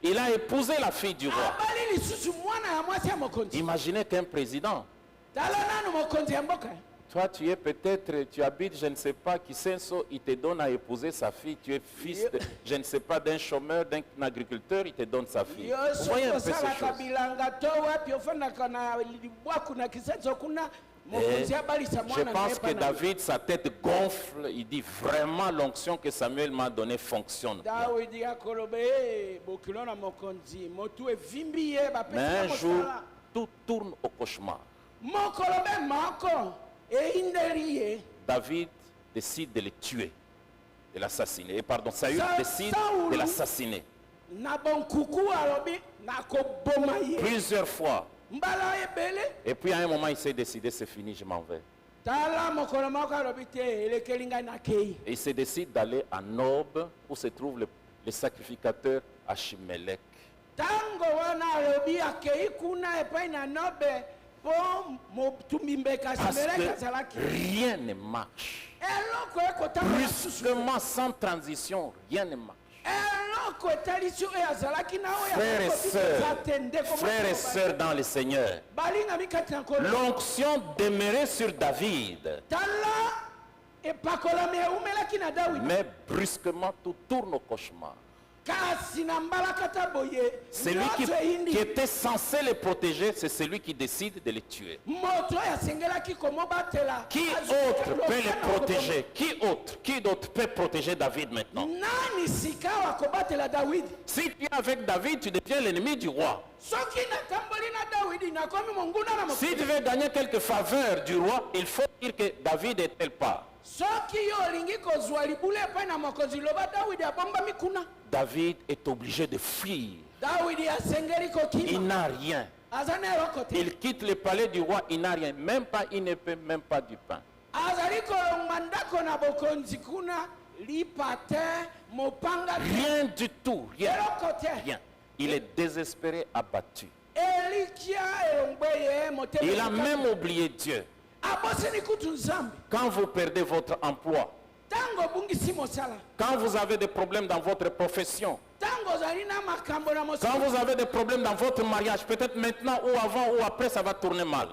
Speaker 2: Il a épousé la fille du roi.
Speaker 3: abali lisusu mwana ya mwasi ya mokonzi
Speaker 2: Imaginez qu'un président,
Speaker 3: tala nanu mokonzi ya mboka
Speaker 2: toi tu es peut-être, tu habites, je ne sais pas, qui sait, il te donne à épouser sa fille, tu es fils, de, je ne sais pas, d'un chômeur, d'un agriculteur, il te donne sa fille.
Speaker 3: yo
Speaker 2: Vous voyez un
Speaker 3: soki
Speaker 2: peu ces
Speaker 3: osalaka
Speaker 2: choses.
Speaker 3: bilanga to wapi ofandaka na libwaku na kisenzo kuna mokonzi abalisa
Speaker 2: Je
Speaker 3: mwana na
Speaker 2: pense
Speaker 3: ye
Speaker 2: que
Speaker 3: pana.
Speaker 2: David, sa tête gonfle, il dit vraiment l'onction que Samuel m'a donnée fonctionne.
Speaker 3: dawidi akoloba "Eh, bokilo na mokonzi motu evimbi ye
Speaker 2: Mais un
Speaker 3: bapesi
Speaker 2: jour,
Speaker 3: mosala
Speaker 2: tout tourne au cauchemar.
Speaker 3: mokolo be moko eindeli ye
Speaker 2: David décide de le tuer, de l'assassiner. Et pardon, Saül décide
Speaker 3: Saoul.
Speaker 2: de l'assassiner.
Speaker 3: na bonkuku alobi nakoboma ye
Speaker 2: Plusieurs fois.
Speaker 3: mbala ebele
Speaker 2: Et puis à un moment, il s'est décidé, c'est fini, je m'en vais.
Speaker 3: tala mokolo moko alobi te elekeli ngai nakei
Speaker 2: Et il se décide d'aller à Nob, où se trouve le sacrificateur Achimelech.
Speaker 3: ntango wana alobi akei kuna epai na nobe mpo motumbi mbeka
Speaker 2: Parce
Speaker 3: Abimeleki
Speaker 2: que
Speaker 3: azalaki
Speaker 2: rien ne marche.
Speaker 3: eloko ekotambola susu
Speaker 2: Brusquement, sans transition, rien ne marche.
Speaker 3: eloko etalisi oyo azalaki na oyo
Speaker 2: Frères et
Speaker 3: azalaki koza
Speaker 2: sœurs,
Speaker 3: te ndeko
Speaker 2: frères et
Speaker 3: moko
Speaker 2: sœurs dans le Seigneur,
Speaker 3: balingami kati na nkolo
Speaker 2: l'onction demeurait sur David,
Speaker 3: tala epakolami eumelaki na dawidi
Speaker 2: mais brusquement tout tourne au cauchemar.
Speaker 3: kasi na mbalakata boye
Speaker 2: Celui qui
Speaker 3: nyonso eyindi
Speaker 2: était censé les protéger, c'est celui qui décide de les tuer.
Speaker 3: moto oyo asengelaki komobatela
Speaker 2: Qui
Speaker 3: azwaki
Speaker 2: autre peut les
Speaker 3: lokana
Speaker 2: protéger? Qui d'autre peut protéger David maintenant?
Speaker 3: nani sika oyo akobatela dawidi
Speaker 2: Si tu es avec David, tu deviens l'ennemi du roi.
Speaker 3: soki natamboli na dawidi nakomi monguna na
Speaker 2: Si tu
Speaker 3: mokili
Speaker 2: veux gagner quelques faveurs du roi, il faut dire que David est tel part.
Speaker 3: soki yo olingi kozwa libula epai na mokonzi loba dawidi abombami kuna
Speaker 2: David est obligé de fuir.
Speaker 3: dawidi asengeli
Speaker 2: Il
Speaker 3: kokima
Speaker 2: n'a rien.
Speaker 3: aza na eloko te
Speaker 2: Il quitte le palais du roi, il n'a rien. Même pas, il ne peut même pas du pain.
Speaker 3: azali kolongwa ndako na bokonzi kuna lipa te mopanga te
Speaker 2: Rien du tout, rien,
Speaker 3: eloko te
Speaker 2: rien. Il est désespéré, abattu.
Speaker 3: elikia elongwe ye motema
Speaker 2: Il a
Speaker 3: ekokaki.
Speaker 2: même oublié Dieu.
Speaker 3: abosani kutu nzambe
Speaker 2: Quand vous perdez votre emploi,
Speaker 3: ntango obungisi mosala
Speaker 2: quand vous avez des problèmes dans votre profession,
Speaker 3: ntango ozali na makambo na
Speaker 2: quand
Speaker 3: mosala
Speaker 2: vous avez des problèmes dans votre mariage, peut-être maintenant ou avant ou après, ça va tourner mal.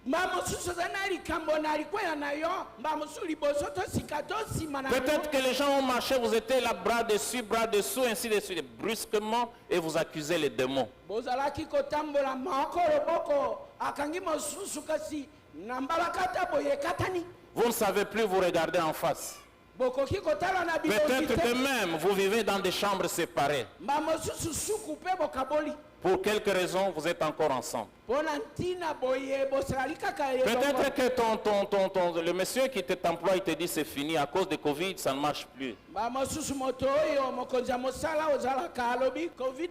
Speaker 3: mba mosusu oza na likambo na likwela na yo mba mosusu liboso tosika tosima na
Speaker 2: Peut-être que les gens ont marché, vous étiez là, bras dessus, bras dessous, ainsi de suite, brusquement, et vous accusez les démons.
Speaker 3: bozalaki kotambola moko loboko akangi mosusu kasi na mbalakata boye ekatani
Speaker 2: Vous ne savez plus vous regarder en face.
Speaker 3: bokoki kotala na bilongi
Speaker 2: Peut-être que
Speaker 3: te
Speaker 2: même vous vivez dans des chambres séparées.
Speaker 3: mba mosusu suku mpe bokaboli
Speaker 2: Pour quelque raison, vous êtes encore ensemble.
Speaker 3: mpo na ntina boye bosalali kaka
Speaker 2: Peut-être que le monsieur qui t'emploie, il te dit c'est fini, à cause de Covid, ça ne marche plus.
Speaker 3: mba mosusu moto oyo mokonzi ya mosala ozalaka alobi covid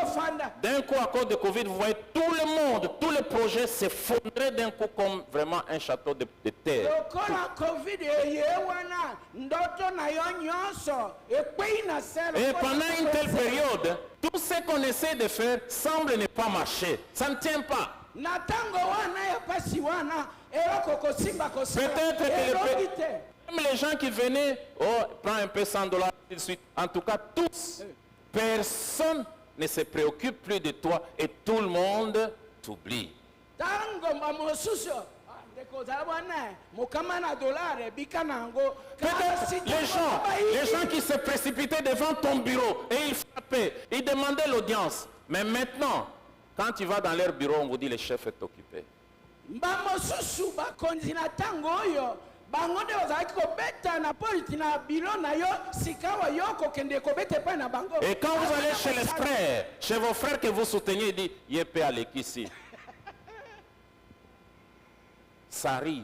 Speaker 3: ofanda
Speaker 2: D'un coup, à cause de Covid, vous voyez tout le monde, tous les projets s'effondrer d'un coup comme vraiment un château de terre.
Speaker 3: lokola covid eye wana ndoto na yo nyonso ekwei na se
Speaker 2: Et pendant une telle période, tout ce qu'on essaie de faire semble ne pas marcher. Ça ne tient pas.
Speaker 3: na ntango wana ya pasi wana eloko kosimba kosala
Speaker 2: Peut-être que
Speaker 3: elongi te
Speaker 2: même les gens qui venaient, oh, prends un peu $100, ainsi de suite. En tout cas, tous, personne ne se préoccupe plus de toi et tout le monde t'oublie.
Speaker 3: ntango mba mosusu ndeko ozala bwana mokama na dolare bika na yango
Speaker 2: Peut-être les gens qui se précipitaient devant ton bureau et ils frappaient, ils demandaient l'audience. Mais maintenant, quand tu vas dans leur bureau, on vous dit le chef est occupé.
Speaker 3: mba mosusu bakonzi na ntango oyo bango nde ozalaki kobeta na politi na bilo na yo sika wa yo kokende kobeta epai na bango
Speaker 2: Et quand vous allez chez les frères, chez vos frères que vous soutenez, ils disent Yépé Alekissi. Ça arrive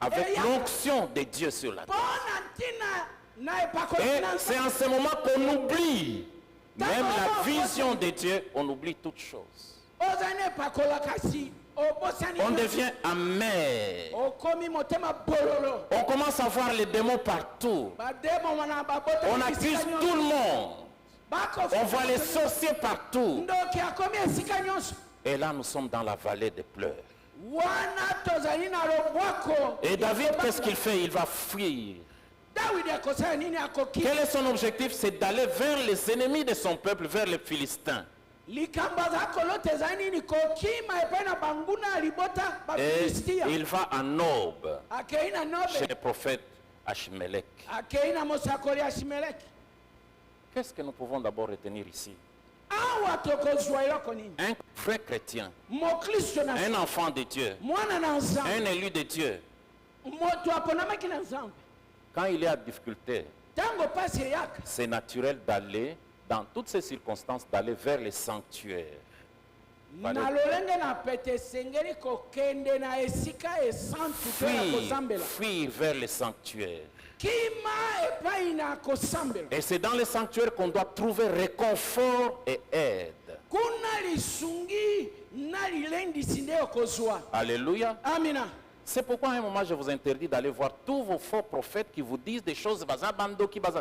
Speaker 2: avec l'onction de Dieu sur la terre.
Speaker 3: mpo na ntina na epakoli
Speaker 2: Et
Speaker 3: na
Speaker 2: c'est en ce moment qu'on oublie même la vision de Dieu, on oublie toutes choses.
Speaker 3: ozali na epakola kasi obosani
Speaker 2: On devient amer.
Speaker 3: okomi motema bololo
Speaker 2: On commence à voir les démons partout.
Speaker 3: bademo na babota
Speaker 2: On accuse tout le monde. On voit les sorciers partout.
Speaker 3: ndoki akomi esika nyonso
Speaker 2: Et là, nous sommes dans la vallée des pleurs.
Speaker 3: wana tozali na lobwako
Speaker 2: Et David, qu'est-ce qu'il fait? Il va fuir.
Speaker 3: dawidi akosala nini akoki
Speaker 2: Quel est son objectif? C'est d'aller vers les ennemis de son peuple, vers les Philistins.
Speaker 3: likambo aza kolota ezali nini kokima epai na banguna ya libota
Speaker 2: Et
Speaker 3: bafilistia
Speaker 2: il va à Nob,
Speaker 3: akei na
Speaker 2: chez
Speaker 3: nobe
Speaker 2: le prophète Achimelech.
Speaker 3: akei na mosakoli ya shimeleki
Speaker 2: Qu'est-ce que nous pouvons d'abord retenir ici?
Speaker 3: awa tokozwa eloko nini
Speaker 2: Un vrai chrétien,
Speaker 3: mokristo na
Speaker 2: un enfant de Dieu,
Speaker 3: mwana na nzambe
Speaker 2: un élu de Dieu,
Speaker 3: moto aponamaki na nzambe
Speaker 2: quand il est à difficulté,
Speaker 3: ntango pasi eyaka
Speaker 2: c'est naturel d'aller, dans toutes ces circonstances, d'aller vers les sanctuaires.
Speaker 3: na lolenge na pete esengeli kokende na esika esantu to ya kozambela
Speaker 2: Fuir vers les sanctuaires.
Speaker 3: kima epai na kosambela
Speaker 2: Et c'est dans les sanctuaires qu'on doit trouver réconfort et aide.
Speaker 3: kuna lisungi na lilendisi nde okozwa
Speaker 2: Alléluia.
Speaker 3: amina
Speaker 2: C'est pourquoi à un moment je vous interdis d'aller voir tous vos faux prophètes qui vous disent des choses.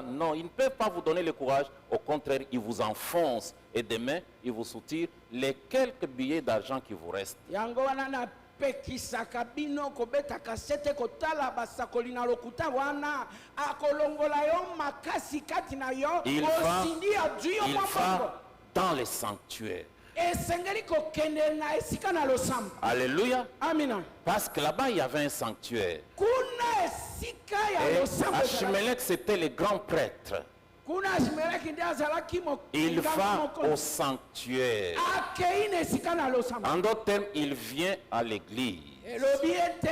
Speaker 2: Non, ils ne peuvent pas vous donner le courage. Au contraire, ils vous enfoncent. Et demain, ils vous soutirent les quelques billets d'argent qui vous restent.
Speaker 3: yango wana napekisaka bino kobeta kasete kotala basakoli na lokuta wana akolongola yo makasi kati na yo
Speaker 2: Il
Speaker 3: osindi adu yo mwa moko
Speaker 2: va dans les sanctuaires.
Speaker 3: esengeli kokende na esika na losambo.
Speaker 2: Alléluia.
Speaker 3: Amina.
Speaker 2: Parce que là-bas, il y avait un sanctuaire.
Speaker 3: Kuna esika ya
Speaker 2: Et
Speaker 3: losambo.
Speaker 2: Achimelech, c'était le grand prêtre.
Speaker 3: Kuna Achimeleki ndi azalaki
Speaker 2: Il va au sanctuaire.
Speaker 3: akei na esika na losambo.
Speaker 2: En d'autres termes, il vient à l'église
Speaker 3: Elobi ete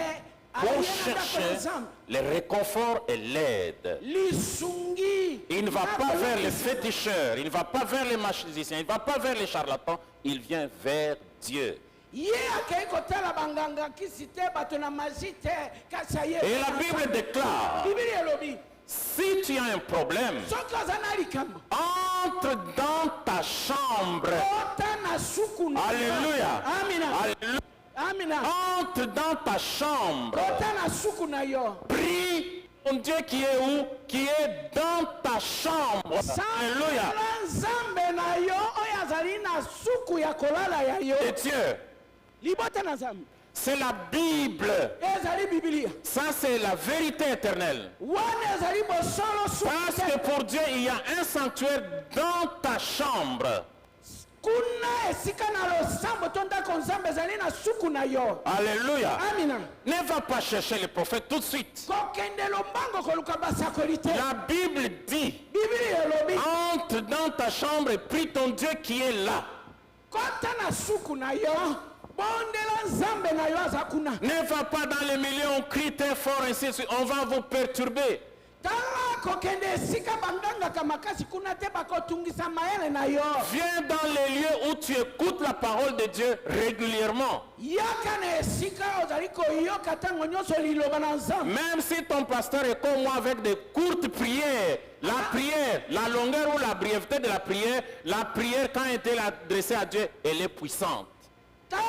Speaker 2: pour chercher le réconfort et l'aide.
Speaker 3: lisungi.
Speaker 2: Il ne va pas vers les féticheurs, il ne va pas vers les magiciens, il ne va pas vers les charlatans, il vient vers Dieu.
Speaker 3: Ye akei kotala banganga kisi te bato na magie te kasi aye.
Speaker 2: Et la Bible déclare,
Speaker 3: Bibili elobi
Speaker 2: si tu as un problème,
Speaker 3: soki oza na likambo
Speaker 2: entre dans ta chambre.
Speaker 3: ota na suku na yo.
Speaker 2: Alléluia.
Speaker 3: Amina.
Speaker 2: Alléluia.
Speaker 3: Amina.
Speaker 2: Entre dans ta chambre.
Speaker 3: ota na suku na yo.
Speaker 2: Prie ton Dieu qui est où? Qui est dans ta chambre. Alléluia.
Speaker 3: Sambela nzambe na yo oyo azali na suku ya kolala ya yo.
Speaker 2: Et Dieu,
Speaker 3: Libota na nzambe
Speaker 2: c'est la Bible.
Speaker 3: ezali bibilia
Speaker 2: Ça, c'est la vérité éternelle.
Speaker 3: wana ezali bosolo suku
Speaker 2: Parce
Speaker 3: te.
Speaker 2: que pour Dieu, il y a un sanctuaire dans ta chambre.
Speaker 3: kuna esika na losambo to ndako nzambe ezali na suku na yo.
Speaker 2: Alléluia.
Speaker 3: Amina.
Speaker 2: Ne va pas chercher les prophètes tout de suite.
Speaker 3: kokende lombango koluka basakoli te.
Speaker 2: La Bible dit,
Speaker 3: Bibili elobi
Speaker 2: entre dans ta chambre et prie ton Dieu qui est là.
Speaker 3: kota na suku na yo bondela nzambe na yo aza kuna.
Speaker 2: Ne va pas dans les milieux, on crie très fort, ainsi de suite. On va vous perturber.
Speaker 3: tala kokende esika bangangaka makasi kuna te bakotungisa mayele na yo.
Speaker 2: Viens dans les lieux où tu écoutes la parole de Dieu régulièrement.
Speaker 3: yaka na esika ozali koyoka ntango nyonso liloba na nzambe.
Speaker 2: Même si ton pasteur est comme moi avec des courtes prières, la prière, la longueur ou la brièveté de la prière quand elle est adressée à Dieu, elle est puissante.
Speaker 3: tala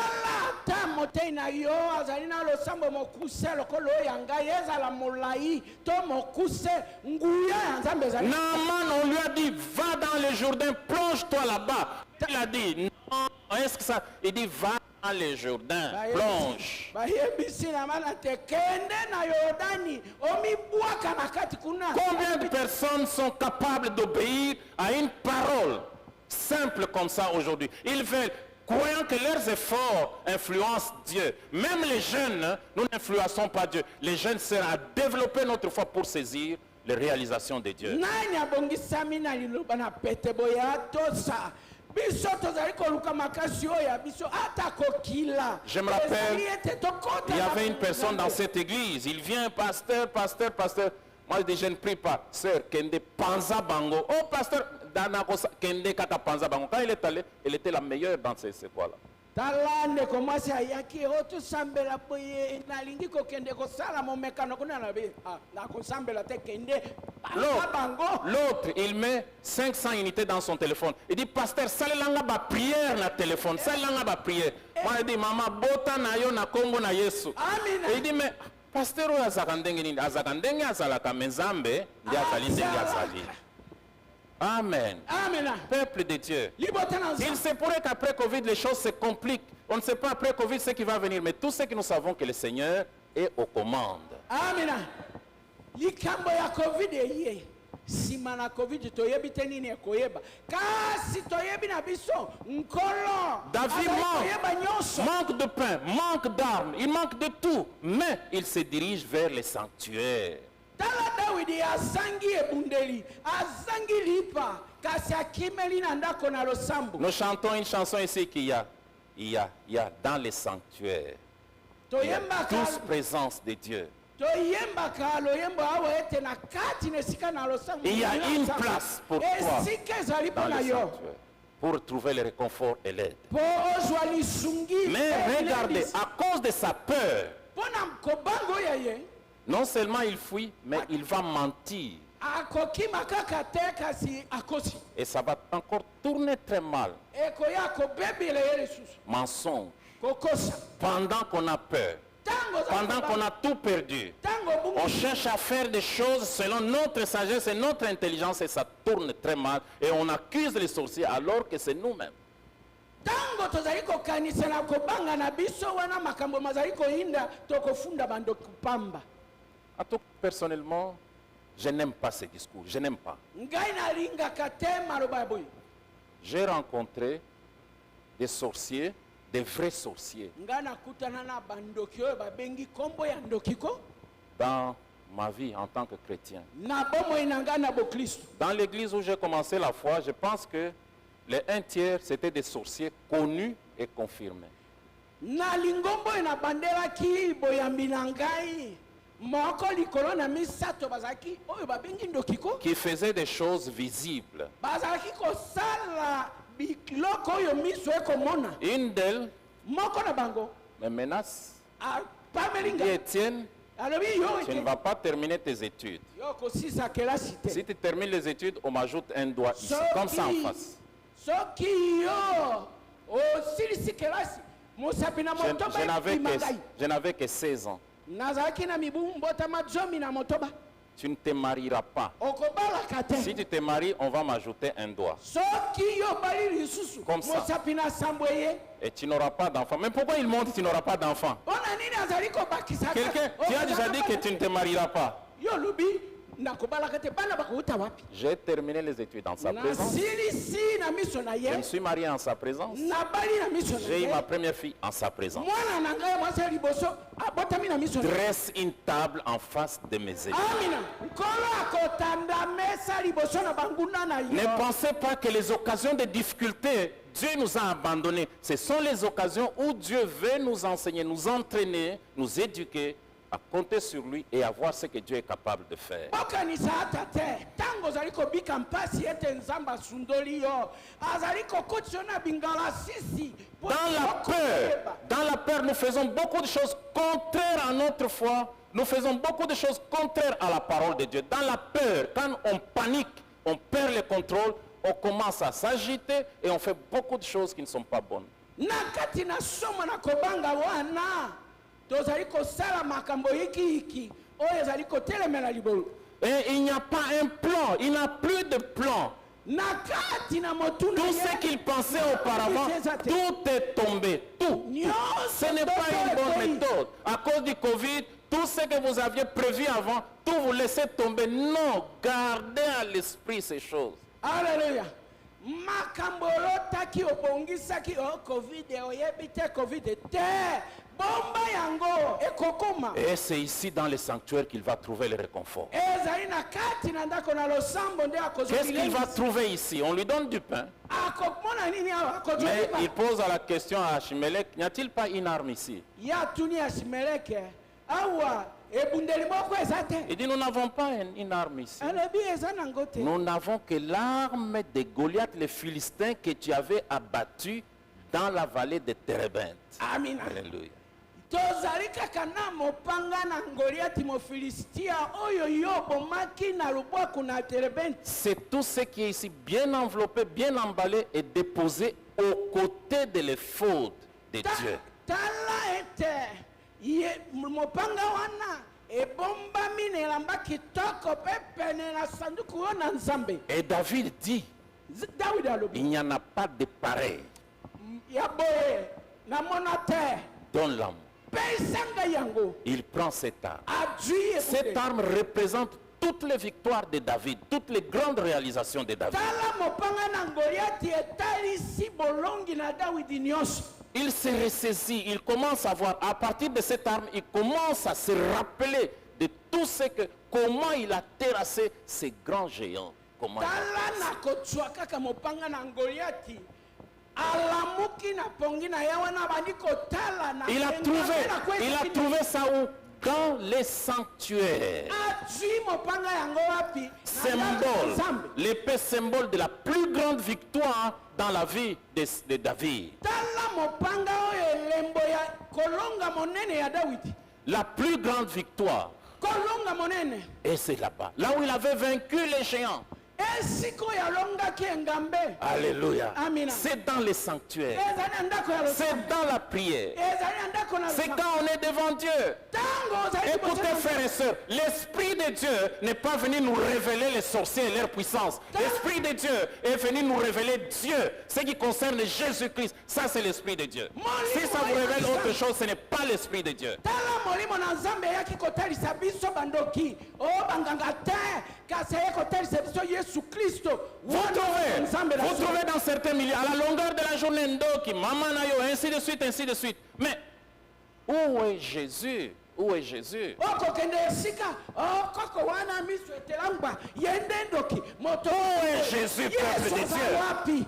Speaker 3: ata motei na yo azali na losambo mokuse lokolo oyo ya ngai ezala molai to mokuse nguya ya nzambe ezali.
Speaker 2: Naaman, on lui a dit, va dans le Jourdain, plonge-toi là-bas. Il a dit, non, est-ce que ça? Il dit, va dans le Jourdain, plonge.
Speaker 3: bayebisi na mana te kende na yordani omibwaka na kati kuna.
Speaker 2: Combien de personnes sont capables d'obéir à une parole simple comme ça aujourd'hui? Ils veulent, croyant que leurs efforts influencent Dieu. Même les jeunes, nous n'influençons pas Dieu. Les jeunes servent à développer notre foi pour saisir les réalisations de Dieu.
Speaker 3: nani abongisami na liloba na pete boya tosa biso tozali koluka makasi oyo ya biso ata kokila.
Speaker 2: Je me rappelle,
Speaker 3: Ezali ete tokota
Speaker 2: il y
Speaker 3: na
Speaker 2: avait une personne dans cette église. Il vient, pasteur. Moi, je dis, je ne prie pas. Sœur, Kende Panza Bango. Oh, pasteur, Danakosa, Kende Kata Panza Bango. Quand il est allé, elle était la meilleure dans ces voies-là.
Speaker 3: tala ndeko mwasi ayaki otosambela boye nalingi kokende kosala momekano kuna na kosambela te kende banza bango.
Speaker 2: L'autre, il met 500 unités dans son téléphone. Il dit, pasteur, salelanga ba prière na téléphone. Salelanga ba prière. Moi, je dis, maman, bota na yo na Congo na Yesu.
Speaker 3: Amina.
Speaker 2: Et il dit, mais, pasteur, oyo azakandenge nini? Azakandenge azalaka menzambe, ndi azali ndenge azali. Amen.
Speaker 3: Amina.
Speaker 2: Peuple de Dieu.
Speaker 3: libota na
Speaker 2: Il
Speaker 3: nzambe.
Speaker 2: se pourrait qu'après Covid, les choses se compliquent. On ne sait pas après Covid ce qui va venir. Mais tout ce que nous savons que le Seigneur est aux commandes.
Speaker 3: Amina. likambo ya covid eye nsima na covid toyebi te nini ekoyeba kasi toyebi na biso nkolo
Speaker 2: David
Speaker 3: koyeba nyonso.
Speaker 2: manque de pain, manque d'armes, il manque de tout. Mais il se dirige vers les sanctuaires.
Speaker 3: tala dawidi azangi ebundeli azangi lipa kasi akimeli na ndako na losambo.
Speaker 2: Nous chantons une chanson ici qu'il y a dans les sanctuaires. Il y a tous présence de Dieu.
Speaker 3: toyembaka loyembo awo ete na kati na esika na losambo.
Speaker 2: Il y a une place pour toi
Speaker 3: esika ezali
Speaker 2: dans
Speaker 3: mpo na
Speaker 2: les
Speaker 3: yo
Speaker 2: sanctuaires pour trouver le réconfort et l'aide.
Speaker 3: mpo ozwa lisungi.
Speaker 2: Mais regardez, à cause de sa peur,
Speaker 3: mpo na kobanga oyo ye
Speaker 2: non seulement il fuit, mais il va mentir.
Speaker 3: akokima kaka te kasi akosi
Speaker 2: Et ça va encore tourner très mal.
Speaker 3: ekoya kobebela ye lisusu
Speaker 2: Mensonge.
Speaker 3: kokosa
Speaker 2: Pendant qu'on a peur.
Speaker 3: ntango
Speaker 2: pendant qu'on a tout perdu, on cherche à faire des choses selon notre sagesse et notre intelligence et ça tourne très mal et on accuse les sorciers alors que c'est nous-mêmes.
Speaker 3: Tango tozali kokanisa na kobanga na biso wana makambo mazali koinda tokofunda bando kupamba.
Speaker 2: En tout cas, personnellement, je n'aime pas ces discours, je n'aime pas.
Speaker 3: Ngai na ringa katema loba boy.
Speaker 2: J'ai rencontré des sorciers, des vrais sorciers,
Speaker 3: Nga na kutana na bandoki oyo babengi kombo ya ndokiko
Speaker 2: dans ma vie en tant que chrétien.
Speaker 3: na bomoi na nga na bokristo.
Speaker 2: Dans l'église où j'ai commencé la foi, je pense que les 1/3 c'était des sorciers connus et confirmés.
Speaker 3: Na lingombo oyo nabandelaki boyambi na ngai moko likolo na misato bazalaki oyo babengi ndokiko
Speaker 2: Qui faisaient des choses visibles.
Speaker 3: bazalaki kosala biloko oyo miso ekomona.
Speaker 2: Une d'elles
Speaker 3: Moko na bango
Speaker 2: me menace.
Speaker 3: apameli
Speaker 2: Dit
Speaker 3: nga
Speaker 2: Étienne,
Speaker 3: alobi yo
Speaker 2: tu ne vas pas terminer tes études.
Speaker 3: yo kosisa kelasi te.
Speaker 2: Si tu termines les études, on m'ajoute un doigt ici, comme ça en face.
Speaker 3: soki yo osilisi kelasi mosapi na motoba imangai
Speaker 2: Je n'avais que 16 ans.
Speaker 3: nazalaki na mibu mbotama 10 na motoba
Speaker 2: Tu ne te marieras pas.
Speaker 3: okobalaka
Speaker 2: Si
Speaker 3: te
Speaker 2: tu te maries, on va m'ajouter un doigt.
Speaker 3: soki yo bali lisusu
Speaker 2: Comme ça.
Speaker 3: mosapi na sambwe ye
Speaker 2: Et tu n'auras pas d'enfant. Mais pourquoi il montre que tu n'auras pas d'enfant?
Speaker 3: mpona nini azali kobakisa
Speaker 2: Quelqu'un, tu as déjà dit que tu ne te marieras pas.
Speaker 3: yo lobi nakobalaka te bana bakouta wapi
Speaker 2: J'ai terminé les études en sa présence.
Speaker 3: nasilisi na miso na
Speaker 2: Je
Speaker 3: ye
Speaker 2: me suis marié en sa présence.
Speaker 3: nabali na miso na
Speaker 2: J'ai eu
Speaker 3: ye
Speaker 2: ma première fille en sa présence.
Speaker 3: mwana na ngai mwasi ya liboso abotami na miso na ye.
Speaker 2: Dresse une table en face de mes ennemis.
Speaker 3: amina nkolo akotanda mesa liboso na banguna na
Speaker 2: Ne
Speaker 3: yo
Speaker 2: pensez pas que les occasions de difficulté, Dieu nous a abandonnés. Ce sont les occasions où Dieu veut nous enseigner, nous entraîner, nous éduquer, à compter sur lui et à voir ce que Dieu est capable de faire.
Speaker 3: okanisa ata te ntango ozali kobika mpasi ete nzambe asundoli yo azali kokotisa yo na bingala sisi po
Speaker 2: Dans la peur, nous faisons beaucoup de choses contraires à notre foi. Nous faisons beaucoup de choses contraires à la parole de Dieu. Dans la peur, quand on panique, on perd le contrôle, on commence à s'agiter et on fait beaucoup de choses qui ne sont pas bonnes.
Speaker 3: na kati na somo na kobanga wana tozali kosala makambo yikiyiki oyo ezali kotelemela libolo
Speaker 2: Et il n'y a pas un plan, il n'y a plus de plan.
Speaker 3: na kati na motuna
Speaker 2: Tout ce qu'il pensait auparavant, tout est tombé. Tout. Ce n'est pas une bonne méthode. À cause du Covid, tout ce que vous aviez prévu avant, tout vous laissez tomber. Non, gardez à l'esprit ces choses.
Speaker 3: Alléluia. Makambo lotaki obongisaki o covid oyebi te covid te bomba yango ekokoma
Speaker 2: Et c'est ici dans le sanctuaire qu'il va trouver le réconfort.
Speaker 3: ezali na kati na ndako na losambo nde
Speaker 2: Qu'est-ce qu'il va trouver ici? On lui donne du pain.
Speaker 3: akomona nini awa
Speaker 2: Mais
Speaker 3: akozoliba
Speaker 2: il pose la question à Achimelech, n'y a-t-il pas une arme ici?
Speaker 3: ya tuni ya shimeleke awa ebundeli moko eza te
Speaker 2: Il dit, nous n'avons pas une arme ici.
Speaker 3: alobi eza nango te
Speaker 2: Nous n'avons que l'arme de Goliath, le Philistin que tu avais abattu dans la vallée de Térébinthe.
Speaker 3: amina
Speaker 2: Alléluia.
Speaker 3: tozali kaka na mopanga na ngoliati mofilistia oyo yo bomaki na lubwaku na terebenti
Speaker 2: C'est tout ce qui est ici, bien enveloppé, bien emballé et déposé aux côtés de l'éphod de Dieu.
Speaker 3: tala ete ye mopanga wana ebombami na elamba kitoko mpe pene na sanduku oyo na nzambe
Speaker 2: Et David dit,
Speaker 3: dawidi alobi
Speaker 2: il n'y en a pas de pareil.
Speaker 3: ya boye namona te
Speaker 2: Donne-la-moi.
Speaker 3: mpe esanga yango
Speaker 2: Il prend cette arme.
Speaker 3: adwi
Speaker 2: Cette
Speaker 3: ebunde
Speaker 2: arme représente toutes les victoires de David, toutes les grandes réalisations de David.
Speaker 3: tala mopanga na ngoliati etalisi bolongi na dawidi nyonso
Speaker 2: Il se ressaisit, il commence à voir, à partir de cette arme, il commence à se rappeler de tout ce que, comment il a terrassé ces grands géants. Comment il a
Speaker 3: tala
Speaker 2: terrassé.
Speaker 3: na kotswa kaka mopanga na ngoliati alamuki na pongi na ye wana bandi kotala na
Speaker 2: Il a trouvé ça où? Dans les sanctuaires.
Speaker 3: adwi mopanga yango wapi Na
Speaker 2: Symbole,
Speaker 3: Nzambe.
Speaker 2: l'épée symbole de la plus grande victoire dans la vie de David.
Speaker 3: tala mopanga oyo elembo ya kolonga monene ya dawidi
Speaker 2: La plus grande victoire.
Speaker 3: kolonga monene
Speaker 2: Et c'est là-bas. Là où il avait vaincu les géants.
Speaker 3: esika oyo alongaki engambe
Speaker 2: Alléluia.
Speaker 3: Amina.
Speaker 2: C'est dans les sanctuaires.
Speaker 3: ezali na ndako ya
Speaker 2: C'est
Speaker 3: losambo
Speaker 2: dans la prière.
Speaker 3: ezali na ndako na
Speaker 2: C'est
Speaker 3: losambo
Speaker 2: quand on est devant Dieu.
Speaker 3: ntango ozali liboso
Speaker 2: Écoutez,
Speaker 3: na
Speaker 2: frères et sœurs, l'Esprit de Dieu n'est pas venu nous révéler les sorciers et leur puissance. L'Esprit de Dieu est venu nous révéler Dieu. Ce qui concerne Jésus-Christ, ça c'est l'Esprit de Dieu. Si ça vous révèle autre chose, ce n'est pas l'Esprit de Dieu.
Speaker 3: tala molimo na nzambe eyaki kotalisa biso bandoki o banganga te kasi aye kotalisa biso yesu kristo
Speaker 2: Vous trouvez dans certains milieux, à la longueur de la journée, Ndoki, Maman Nayo, ainsi de suite, ainsi de suite. Mais où est Jésus? Où est Jésus?
Speaker 3: okokende esika koko wana miso etelangwa yende ndoki moto
Speaker 2: Jésus, peuple de
Speaker 3: yesu
Speaker 2: Dieu.
Speaker 3: aza wapi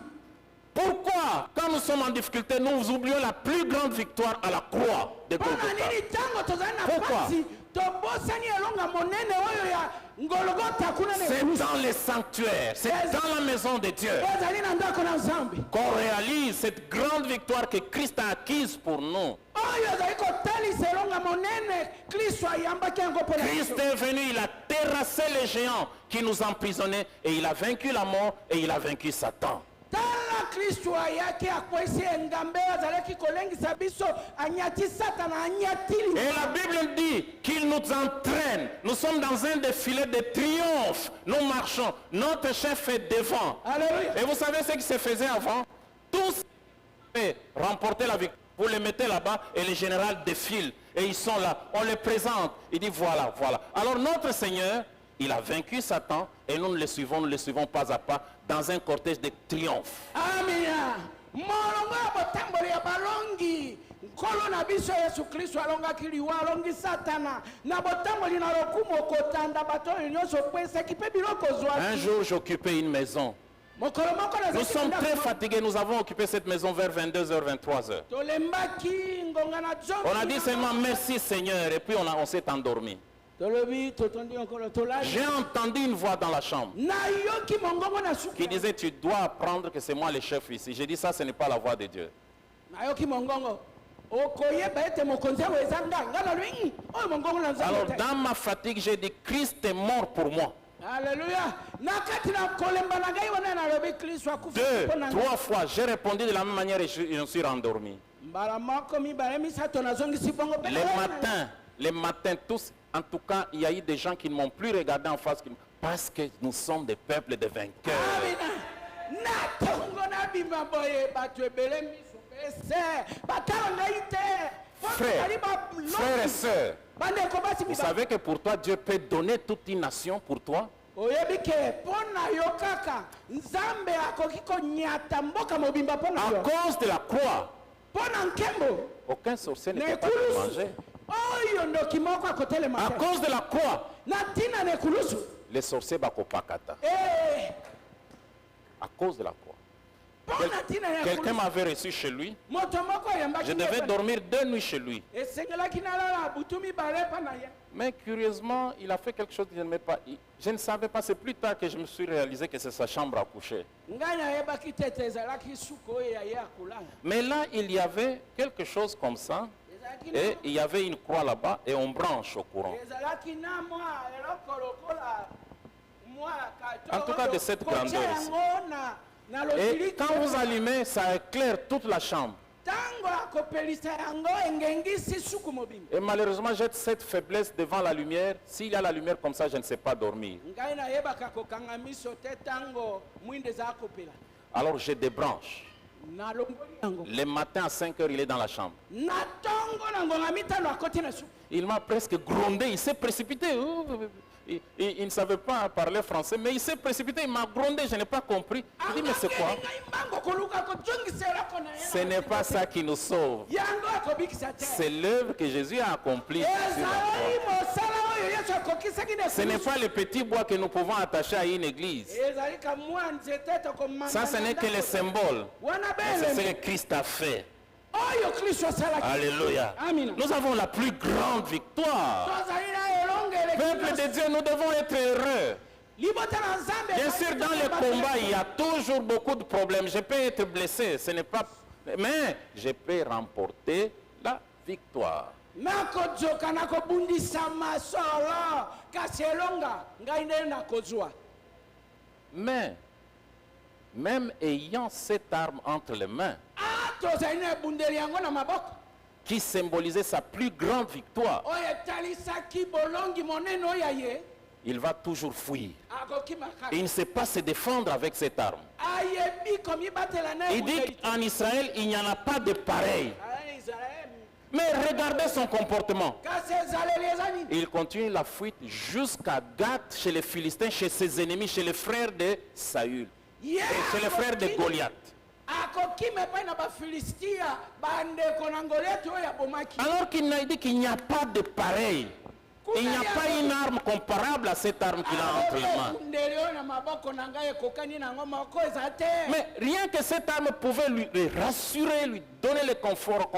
Speaker 2: Pourquoi, quand nous sommes en difficulté, nous oublions la plus grande victoire à la croix de
Speaker 3: mpona
Speaker 2: Golgotha?
Speaker 3: nini ntango tozali na
Speaker 2: Pourquoi?
Speaker 3: pasi tobosani elonga monene oyo ya ngologota kuna na
Speaker 2: C'est
Speaker 3: ekulusu
Speaker 2: dans les sanctuaires, c'est dans la maison de Dieu
Speaker 3: ezali na ndako na nzambe
Speaker 2: qu'on réalise cette grande victoire que Christ a acquise pour nous.
Speaker 3: oyo ezali kotalisa elonga monene kristo ayambaki yango mpona
Speaker 2: Christ
Speaker 3: biso
Speaker 2: est venu, il a terrassé les géants qui nous emprisonnaient et il a vaincu la mort et il a vaincu Satan.
Speaker 3: tala kristo ayaki akwesi engambe oyo azalaki kolengisa biso anyati satana anyatili
Speaker 2: Et la Bible dit qu'il nous entraîne. Nous sommes dans un défilé de triomphe. Nous marchons. Notre chef est devant.
Speaker 3: Alléluia.
Speaker 2: Et vous savez ce qui se faisait avant? Tous remporter la victoire. Vous les mettez là-bas et les généraux défilent. Et ils sont là. On les présente. Il dit voilà, voilà. Alors notre Seigneur, il a vaincu Satan et nous le suivons pas à pas dans un cortège de triomphe.
Speaker 3: amina molongo ya botamboli ya balongi nkolo na biso yesu kristo alongaki liwa alongi satana na botamboli na lokumu okotanda bato oyo nyonso okwesaki mpe biloko
Speaker 2: Un
Speaker 3: ozwaki
Speaker 2: jour, j'occupais une maison.
Speaker 3: mokolo moko
Speaker 2: Nous sommes très
Speaker 3: nazaki
Speaker 2: fatigués. Nous avons occupé cette maison vers 22h, 23h.
Speaker 3: tolembaki ngonga na
Speaker 2: On a dit seulement merci Seigneur et puis on s'est endormi.
Speaker 3: tolobi totondi okolo tolali
Speaker 2: J'ai entendu une voix dans la chambre
Speaker 3: nayoki mongongo na suki
Speaker 2: qui disait tu dois apprendre que c'est moi le chef ici. J'ai dit ça ce n'est pas la voix de Dieu.
Speaker 3: nayoki mongongo okoyeba ete mokonzi awo eza nga nga nalobi oyo mongongo na
Speaker 2: Alors
Speaker 3: nzambe te
Speaker 2: dans ma fatigue j'ai dit Christ est mort pour moi.
Speaker 3: Alléluia. Na kati na kolemba na ngai wana nalobi kristo akufa mpo na ngai.
Speaker 2: 3 fois j'ai répondu de la même manière et je me suis rendormi.
Speaker 3: mbala moko mibale misato nazongisi bongo mpe
Speaker 2: Les matins tous, en tout cas il y a eu des gens qui ne m'ont plus regardé en face parce que nous sommes des peuples de vainqueurs.
Speaker 3: amina na tongo nabima boye bato ebele miso pese batala ngai te
Speaker 2: Frères et sœurs,
Speaker 3: bandeko basi
Speaker 2: vous
Speaker 3: mibale
Speaker 2: savez que pour toi Dieu peut donner toute une nation pour toi.
Speaker 3: oyebi ke mpo na yo kaka nzambe akoki konyata mboka mobimba mpo na
Speaker 2: À
Speaker 3: yo
Speaker 2: cause de la croix,
Speaker 3: mpo na nkembo
Speaker 2: aucun sorcier ne
Speaker 3: na
Speaker 2: peut pas te
Speaker 3: ekulusu
Speaker 2: manger.
Speaker 3: oyo ndoki moko akotelema
Speaker 2: À
Speaker 3: te
Speaker 2: cause de la croix,
Speaker 3: na ntina na ekulusu
Speaker 2: les sorciers bakopakata. À cause de la croix.
Speaker 3: mpo na ntina na
Speaker 2: Quelqu'un
Speaker 3: ekulusu
Speaker 2: m'avait reçu chez lui.
Speaker 3: moto moko ayambaki
Speaker 2: Je devais dormir 2 nuits chez lui.
Speaker 3: esengelaki nalala butu mibale mpa na ye
Speaker 2: Mais curieusement, il a fait quelque chose que je n'aimais pas. Je ne savais pas, c'est plus tard que je me suis réalisé que c'est sa chambre à coucher.
Speaker 3: ngai nayebaki te ete ezalaki suka oyo ya ye akolala
Speaker 2: Mais là, il y avait quelque chose comme ça.
Speaker 3: ezalaki
Speaker 2: Et il y avait une croix là-bas et on branche au courant.
Speaker 3: ezalaki na mwa eloko lokola mwa
Speaker 2: En tout cas, de cette grandeur ici.
Speaker 3: yango na
Speaker 2: Et
Speaker 3: lobili
Speaker 2: quand vous allumez, ça éclaire toute la chambre.
Speaker 3: ntango akopelisa yango engengisi suku mobimba
Speaker 2: Et malheureusement, j'ai cette faiblesse devant la lumière. S'il y a la lumière comme ça, je ne sais pas dormir.
Speaker 3: ngai nayebaka kokanga miso te ntango mwinde eza akopela
Speaker 2: Alors je débranche.
Speaker 3: nalongoli yango
Speaker 2: Le matin à 5 heures, il est dans la chambre.
Speaker 3: na ntongo na ngonga mitano akoti na suku
Speaker 2: Il m'a presque grondé, il s'est précipité. Il ne savait pas parler français, mais il s'est précipité, il m'a grondé, je n'ai pas compris. Je dis, mais c'est quoi?
Speaker 3: ngai mbango koluka kojongisa eloko na ye
Speaker 2: Ce n'est pas ça qui nous sauve.
Speaker 3: yango akobikisa te
Speaker 2: C'est l'œuvre que Jésus a accomplie sur la
Speaker 3: ezalaki
Speaker 2: croix.
Speaker 3: mosala oyo yesu akokisaki na
Speaker 2: Ce n'est pas les petits bois que nous pouvons attacher à une église.
Speaker 3: ezali ka mwa nzete tokomanga
Speaker 2: Ça, ce n'est que les symboles.
Speaker 3: wana
Speaker 2: C'est ce
Speaker 3: beleme
Speaker 2: que Christ a fait.
Speaker 3: oyo kristo asalaki
Speaker 2: Alléluia.
Speaker 3: amina
Speaker 2: Nous avons la plus grande victoire.
Speaker 3: tozali na elongo
Speaker 2: Peuple de Dieu, nous devons être heureux.
Speaker 3: libota na nzambe
Speaker 2: Bien sûr, dans les combats, il y a toujours beaucoup de problèmes. Je peux être blessé, ce n'est pas... Mais je peux remporter la victoire.
Speaker 3: nakojoka nakobundisa masolo kasi elonga ngai nde nakozwa
Speaker 2: Mais, même ayant cette arme entre les mains,
Speaker 3: tozali na ebundeli yango na maboko
Speaker 2: qui symbolisait sa plus grande victoire,
Speaker 3: oyo etalisaki bolongi monene oyo ya ye
Speaker 2: il va toujours fuir.
Speaker 3: akokima kaka
Speaker 2: Il ne sait pas se défendre avec cette arme.
Speaker 3: ayebi komibatela na
Speaker 2: Il dit
Speaker 3: ebundeli
Speaker 2: qu'en Israël, il n'y en a pas de pareil.
Speaker 3: Israel
Speaker 2: Mais regardez son comportement.
Speaker 3: kasi ezaleli eza nini
Speaker 2: Il continue la fuite jusqu'à Gath, chez les Philistins, chez ses ennemis, chez les frères de Saül,
Speaker 3: Ye
Speaker 2: et chez les frères de
Speaker 3: akokima-
Speaker 2: Goliath.
Speaker 3: akokima epai na bafilistia bandeko na ngoliati oyo abomaki
Speaker 2: Alors qu'il n'a dit qu'il n'y a pas de pareil. Il n'y a pas une arme comparable à cette arme qu'il a entre les mains.
Speaker 3: ebundeli oyo na maboko na ngai ekokani nango moko eza te
Speaker 2: Mais rien que cette arme pouvait lui rassurer, lui donner le confort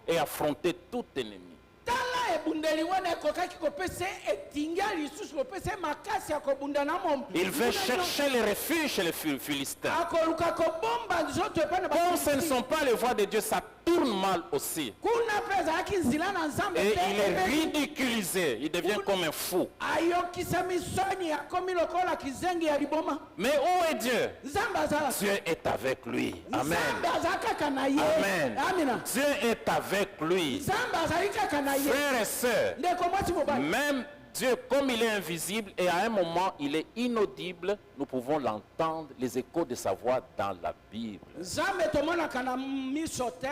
Speaker 2: et affronter tout ennemi.
Speaker 3: tala ebundeli wana ekokaki kopesa etinga lisusu kopesa makasi ya kobunda na
Speaker 2: Il veut chercher le refuge chez les Philistins.
Speaker 3: akoluka kobomba nzoto epai na
Speaker 2: Comme ce ne sont pas les voies de Dieu, ça tourne mal aussi.
Speaker 3: kuna mpe ezalaki nzela na nzambe
Speaker 2: Et
Speaker 3: te
Speaker 2: il est
Speaker 3: ebeli.
Speaker 2: ridiculisé. Il devient comme un fou.
Speaker 3: ayokisami soni akomi lokola kizengi ya liboma
Speaker 2: Mais où est Dieu?
Speaker 3: nzambe azala
Speaker 2: Dieu est avec lui. Amen.
Speaker 3: nzambe aza kaka na ye
Speaker 2: Amen.
Speaker 3: amina
Speaker 2: Dieu est avec lui.
Speaker 3: nzambe azali kaka na ye
Speaker 2: Frères et sœurs,
Speaker 3: ndeko mwasi mobali
Speaker 2: même Dieu, comme il est invisible et à un moment il est inaudible, nous pouvons l'entendre, les échos de sa voix dans la Bible.
Speaker 3: nzambe tomonaka na miso te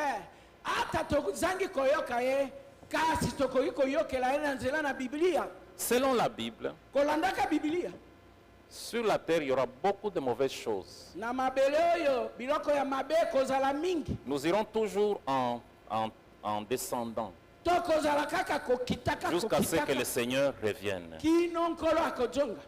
Speaker 3: ata tozangi koyoka ye kasi tokoki koyokela ye na nzela na biblia
Speaker 2: Selon la Bible,
Speaker 3: kolandaka biblia
Speaker 2: sur la terre, il y aura beaucoup de mauvaises choses.
Speaker 3: na mabele oyo biloko ya mabe kozala mingi
Speaker 2: Nous irons toujours en descendant
Speaker 3: tokozala kaka kokitaka
Speaker 2: jusqu'à ce que
Speaker 3: kokitaka
Speaker 2: le Seigneur revienne.
Speaker 3: kino nkolo akojonga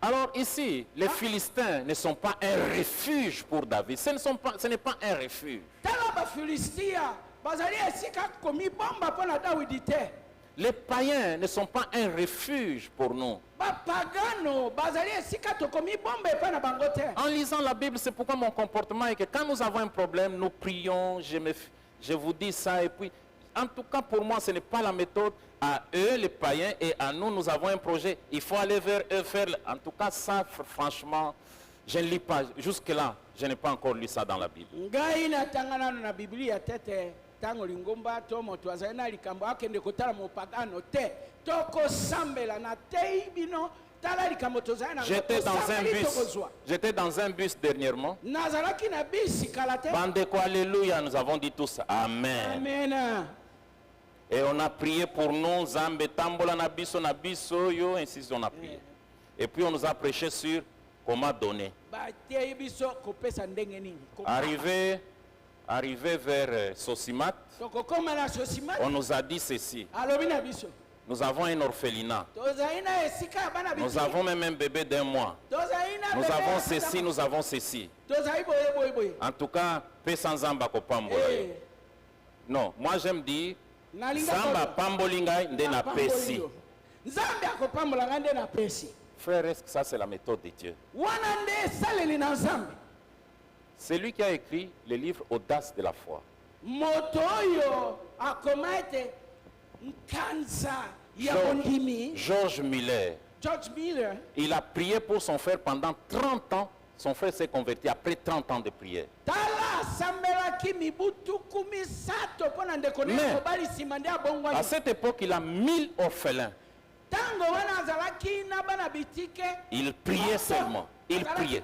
Speaker 2: Alors ici, les Philistins ne sont pas un refuge pour David. Ce n'est pas un refuge.
Speaker 3: tala bafilistia bazali esika komibomba mpo na dawidi te
Speaker 2: Les païens ne sont pas un refuge pour nous.
Speaker 3: bapagano bazali esika tokomibomba epai na bango te
Speaker 2: En lisant la Bible, c'est pourquoi mon comportement est que quand nous avons un problème, nous prions, je vous dis ça, et puis, en tout cas pour moi, ce n'est pas la méthode. À eux, les païens, et à nous, nous avons un projet. Il faut aller vers eux faire. En tout cas, ça, franchement, je ne lis pas. Jusque-là, je n'ai pas encore lu ça dans la Bible.
Speaker 3: ngai natanga nano na biblia tete ntango lingomba to moto azali na likambo akende kotala mopagano te tokosambela na tei bino tala likambo tozali na
Speaker 2: J'étais dans un bus dernièrement.
Speaker 3: nazalaki na bisi kala te
Speaker 2: Bandeko, alléluia, nous avons dit tous Amen.
Speaker 3: amena
Speaker 2: Et on a prié pour nous, Zambe Tambola na biso yo, ainsi on a prié. Et puis on nous a prêché sur comment donner.
Speaker 3: batei biso kopesa ndenge nini
Speaker 2: Arrivé vers Sosimat,
Speaker 3: tokokoma na sosima
Speaker 2: on nous a dit ceci.
Speaker 3: alobi na biso
Speaker 2: Nous avons un orphelinat.
Speaker 3: tozali na esika ya bana
Speaker 2: Nous
Speaker 3: biti
Speaker 2: avons même un bébé d'1 mois.
Speaker 3: tozali na
Speaker 2: Nous
Speaker 3: bebe
Speaker 2: avons
Speaker 3: ya
Speaker 2: ceci,
Speaker 3: bana-
Speaker 2: nous avons ceci.
Speaker 3: tozali boye
Speaker 2: En tout cas, paix sans Zamba kopambola.
Speaker 3: Eh,
Speaker 2: Non, moi j'aime dire,
Speaker 3: nalinga
Speaker 2: Zamba
Speaker 3: kolo-
Speaker 2: pambolingai nde na
Speaker 3: Apamboli
Speaker 2: pesi.
Speaker 3: yo. nzambe akopambola ngai nde na pesi
Speaker 2: Frère, est-ce que ça c'est la méthode de Dieu?
Speaker 3: wana nde esaleli na nzambe
Speaker 2: C'est lui qui a écrit le livre Audace de la foi.
Speaker 3: moto oyo akoma ete nkanza ya bondimi
Speaker 2: George Miller,
Speaker 3: george miller
Speaker 2: il a prié pour son frère pendant 30 ans. Son frère s'est converti après 30 ans de prière.
Speaker 3: tala asambelaki mibu tuku misato mpo na ndeko
Speaker 2: Mais-
Speaker 3: naye mobali nsima nde
Speaker 2: À
Speaker 3: abongwani
Speaker 2: cette époque, il a 1000 orphelins.
Speaker 3: ntango wana azalaki na bana bitike
Speaker 2: Il priait seulement. Il priait.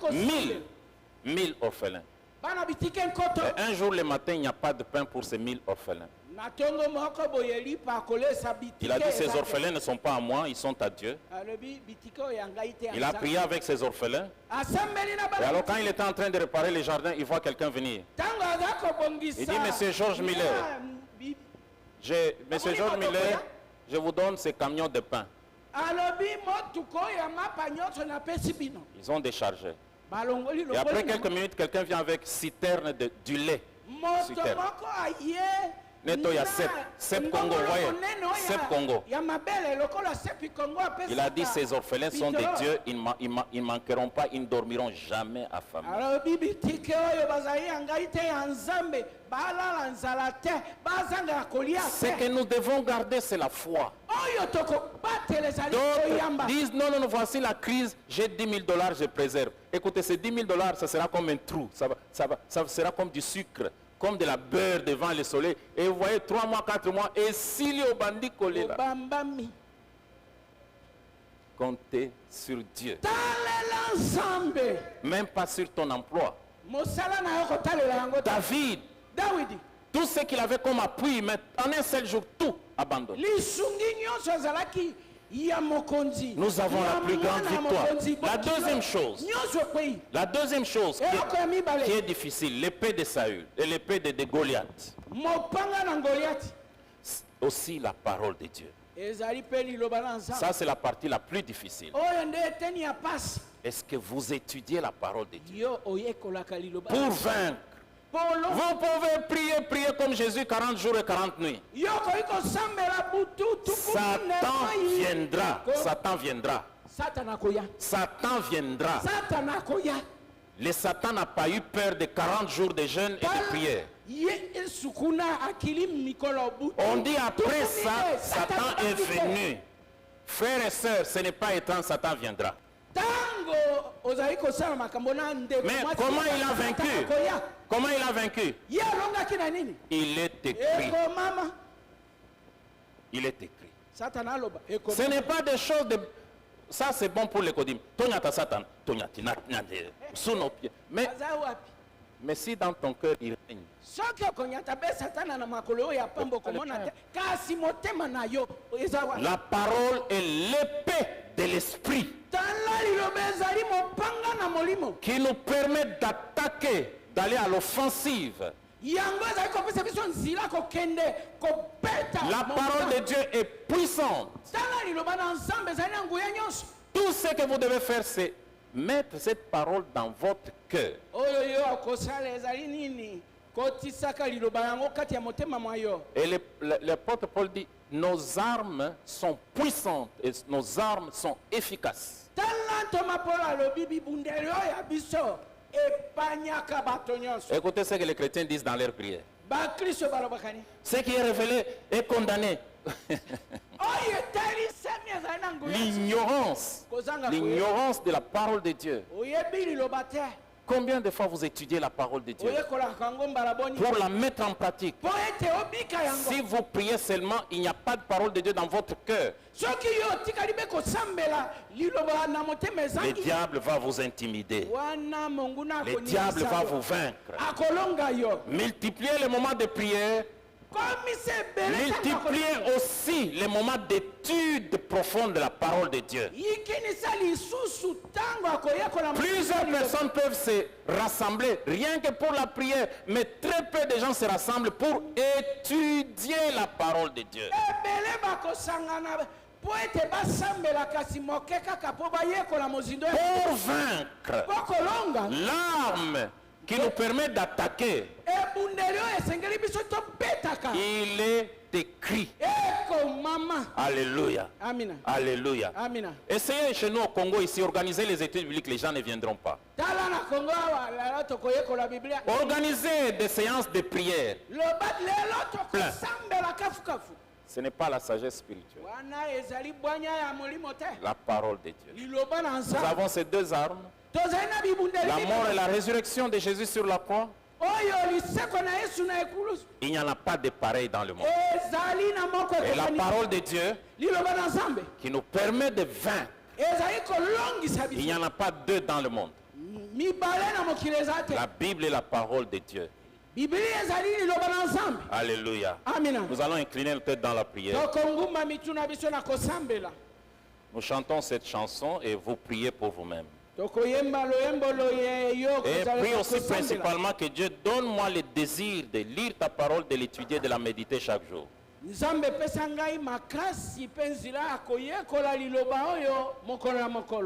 Speaker 2: 1000 orphelins.
Speaker 3: bana bitike nkoto
Speaker 2: Et un jour le matin, il n'y a pas de pain pour ces 1000 orphelins.
Speaker 3: na ntongo moko boye lipa akolesa bitike
Speaker 2: Il a dit, ces
Speaker 3: eza te.
Speaker 2: orphelins ne sont pas à moi, ils sont à Dieu.
Speaker 3: alobi bitike oyo ya ngai te ya
Speaker 2: Il a
Speaker 3: Nzambe.
Speaker 2: prié avec ses orphelins.
Speaker 3: asambeli na
Speaker 2: Et
Speaker 3: bana
Speaker 2: alors quand il était en train de réparer les jardins, il voit quelqu'un venir.
Speaker 3: ntango aza kobongisa
Speaker 2: Il dit, Monsieur George Miller.
Speaker 3: Ah,
Speaker 2: Monsieur George Miller, je vous donne ces camions de pain.
Speaker 3: alobi motuka oyo ya mapa nyonso napesi bino
Speaker 2: Ils ont déchargé.
Speaker 3: balongoli
Speaker 2: Et après
Speaker 3: lokoli
Speaker 2: quelques minutes, quelqu'un vient avec citerne du lait.
Speaker 3: moto
Speaker 2: citerne.
Speaker 3: moko aye
Speaker 2: Neto ya Sep Congo, voyez. Sep Congo.
Speaker 3: ya mabele lokola sepi kongo apesi
Speaker 2: Il a dit, ces orphelins sont des dieux, ils ne manqueront pas, ils ne dormiront jamais affamés.
Speaker 3: alobi bitike oyo bazali ya ngai te ya nzambe balala nzala te bazanga ya kolia
Speaker 2: Ce
Speaker 3: te
Speaker 2: que nous devons garder, c'est la foi.
Speaker 3: oyo tokobatela ezali
Speaker 2: D'autres
Speaker 3: koyamba.
Speaker 2: disent non, non, non, voici la crise, j'ai 10 000 $, je préserve. Écoutez, ces 10 000 $, ça sera comme un trou, ça sera comme du sucre, comme de la beurre devant le soleil. Et vous voyez, 3 mois, 4 mois, et s'il y a au bandit collé là,
Speaker 3: Obambami.
Speaker 2: comptez sur Dieu.
Speaker 3: Talela nzambe.
Speaker 2: Même pas sur ton emploi.
Speaker 3: Mosala na yo kotalela yango ta.
Speaker 2: David,
Speaker 3: Dawidi.
Speaker 2: tout ce qu'il avait comme appui, mais en un seul jour, tout abandonné.
Speaker 3: Lisungi nyonso ezalaki ya mokonzi.
Speaker 2: Nous avons
Speaker 3: Ya
Speaker 2: la plus grande
Speaker 3: mwana
Speaker 2: victoire.
Speaker 3: mokonzi.
Speaker 2: La deuxième chose,
Speaker 3: Nyonso ekwei.
Speaker 2: la deuxième chose
Speaker 3: Eloko ya mibale.
Speaker 2: qui est difficile, l'épée de Saül et l'épée de Goliath.
Speaker 3: Mopanga na Goliath.
Speaker 2: Aussi la parole de Dieu.
Speaker 3: Ezali pe liloba na nzambe.
Speaker 2: Ça, c'est la partie la plus difficile.
Speaker 3: Oyo nde eteni ya pasi.
Speaker 2: Est-ce que vous étudiez la parole de Dieu?
Speaker 3: Yo oyekolaka liloba.
Speaker 2: Pour vaincre.
Speaker 3: Polo.
Speaker 2: Vous pouvez prier comme Jésus 40 jours et 40 nuits.
Speaker 3: Yo koyi kosambela butu tupu
Speaker 2: Satan viendra. Satan viendra.
Speaker 3: Satana koya.
Speaker 2: Satan viendra.
Speaker 3: Satana koya.
Speaker 2: Le Satan n'a pas eu peur de 40 jours de jeûne et de prière.
Speaker 3: Ye sukuna akili mikolo butu.
Speaker 2: On dit après
Speaker 3: Tupu
Speaker 2: ça,
Speaker 3: mine,
Speaker 2: Satan est venu. Frères et sœurs, ce n'est pas étrange, Satan viendra.
Speaker 3: Tango ozali kosala makambo na ndeko.
Speaker 2: Mais
Speaker 3: mwasi
Speaker 2: comment
Speaker 3: ya
Speaker 2: il a
Speaker 3: Satana
Speaker 2: vaincu?
Speaker 3: koya.
Speaker 2: Comment il a vaincu?
Speaker 3: Ye alongaki na nini?
Speaker 2: Il est écrit.
Speaker 3: Eko mama.
Speaker 2: Il est écrit.
Speaker 3: Satana aloba. Eko.
Speaker 2: Ce n'est pas des choses de... Ça, c'est bon pour les codim. Tonyata Satan. Tonyati, sous nos pieds.
Speaker 3: Aza wapi?
Speaker 2: Mais si dans ton cœur, il règne.
Speaker 3: Soki okonyata be Satana na makolo oyo ya pambo komona te. Kasi motema na yo eza wapi?
Speaker 2: La parole est l'épée de l'esprit
Speaker 3: Tala liloba ezali mopanga na molimo.
Speaker 2: qui nous permet d'attaquer, d'aller à l'offensive.
Speaker 3: Yango ezali kopesa biso nzela kokende kobeta.
Speaker 2: La parole de Dieu est puissante.
Speaker 3: Tala liloba na nzambe ezali na nguya nyonso.
Speaker 2: Tout ce que vous devez faire, c'est mettre cette parole dans votre cœur.
Speaker 3: Oyo yo akosala ezali nini? Kotisaka liloba yango kati ya motema mwa yo.
Speaker 2: Et l'apôtre Paul dit, nos armes sont puissantes et nos armes sont efficaces.
Speaker 3: Tala ntoma Paul alobi bibundeli oyo ya biso epanyaka bato nyonso.
Speaker 2: Écoutez ce que les chrétiens disent dans leur prière.
Speaker 3: Bakristo balobakani.
Speaker 2: Ce qui est révélé est condamné.
Speaker 3: Oyo etali semi ezali na nguya.
Speaker 2: L'ignorance.
Speaker 3: Kozanga
Speaker 2: L'ignorance de la parole de Dieu.
Speaker 3: oyebi liloba te.
Speaker 2: Combien de fois vous étudiez la parole de Dieu
Speaker 3: Oyekolaka yango mbala boni.
Speaker 2: pour la mettre en pratique?
Speaker 3: Po ete obika yango.
Speaker 2: Si vous priez seulement, il n'y a pas de parole de Dieu dans votre cœur.
Speaker 3: Soki yo otikali be kosambela liloba na motema
Speaker 2: Le
Speaker 3: ezangi.
Speaker 2: diable va vous intimider.
Speaker 3: Wana monguna
Speaker 2: Le diable va vous vaincre.
Speaker 3: akolonga yo.
Speaker 2: Multipliez les moments de prière.
Speaker 3: Komise bele.
Speaker 2: Multipliez aussi les moments d'étude profonde de la parole de Dieu.
Speaker 3: Ikinisa lisusu tango akoyekola.
Speaker 2: Plusieurs personnes peuvent se rassembler rien que pour la prière, mais très peu de gens se rassemblent pour étudier la parole de Dieu.
Speaker 3: Ebele bakosangana po ete basambela kasi moke kaka po bayekola mozindo.
Speaker 2: Pour vaincre
Speaker 3: Bokolonga.
Speaker 2: l'arme qui nous permet d'attaquer,
Speaker 3: Ebundeli oyo esengeli biso tobetaka.
Speaker 2: il est écrit.
Speaker 3: Eko mama.
Speaker 2: Alléluia.
Speaker 3: Amina.
Speaker 2: Alléluia.
Speaker 3: Amina.
Speaker 2: Essayez chez nous au Congo ici, organiser les études bibliques, les gens ne viendront pas.
Speaker 3: Tala na Kongo awa lelo tokoyekola Biblia.
Speaker 2: Organisez des séances de prière.
Speaker 3: Loba lelo tokosambela kafukafu.
Speaker 2: Ce n'est pas la sagesse spirituelle.
Speaker 3: Wana ezali bwanya ya molimo te.
Speaker 2: La parole de Dieu.
Speaker 3: Liloba na
Speaker 2: Nous
Speaker 3: nzambe.
Speaker 2: avons ces deux armes,
Speaker 3: Tozali na bibundeli.
Speaker 2: la mort et la résurrection de Jésus sur la croix.
Speaker 3: Oyo liseko na Yesu na ekulusu.
Speaker 2: Il n'y en a pas de pareil dans le monde.
Speaker 3: Ezali na moko
Speaker 2: Et la
Speaker 3: ekokani.
Speaker 2: parole de Dieu
Speaker 3: Liloba na nzambe.
Speaker 2: qui nous permet de vaincre.
Speaker 3: Ezali kolongisa
Speaker 2: Il n'y
Speaker 3: biso.
Speaker 2: en a pas deux dans le monde.
Speaker 3: Mibale na mokili eza te.
Speaker 2: La Bible est la parole de Dieu.
Speaker 3: Biblia ezali liloba na nzambe.
Speaker 2: Alléluia.
Speaker 3: Amina.
Speaker 2: Nous allons incliner notre tête dans la prière.
Speaker 3: Tokongumba mitu na biso na kosambela.
Speaker 2: Nous chantons cette chanson et vous priez pour vous-même.
Speaker 3: Tokoyemba loyembo loye yo
Speaker 2: Et
Speaker 3: kozala
Speaker 2: prie aussi
Speaker 3: kosambela.
Speaker 2: principalement que Dieu donne-moi le désir de lire ta parole, de l'étudier, de la méditer chaque jour.
Speaker 3: Nzambe pesa ngai makasi mpe nzela ya koyekola liloba oyo mokolo na mokolo.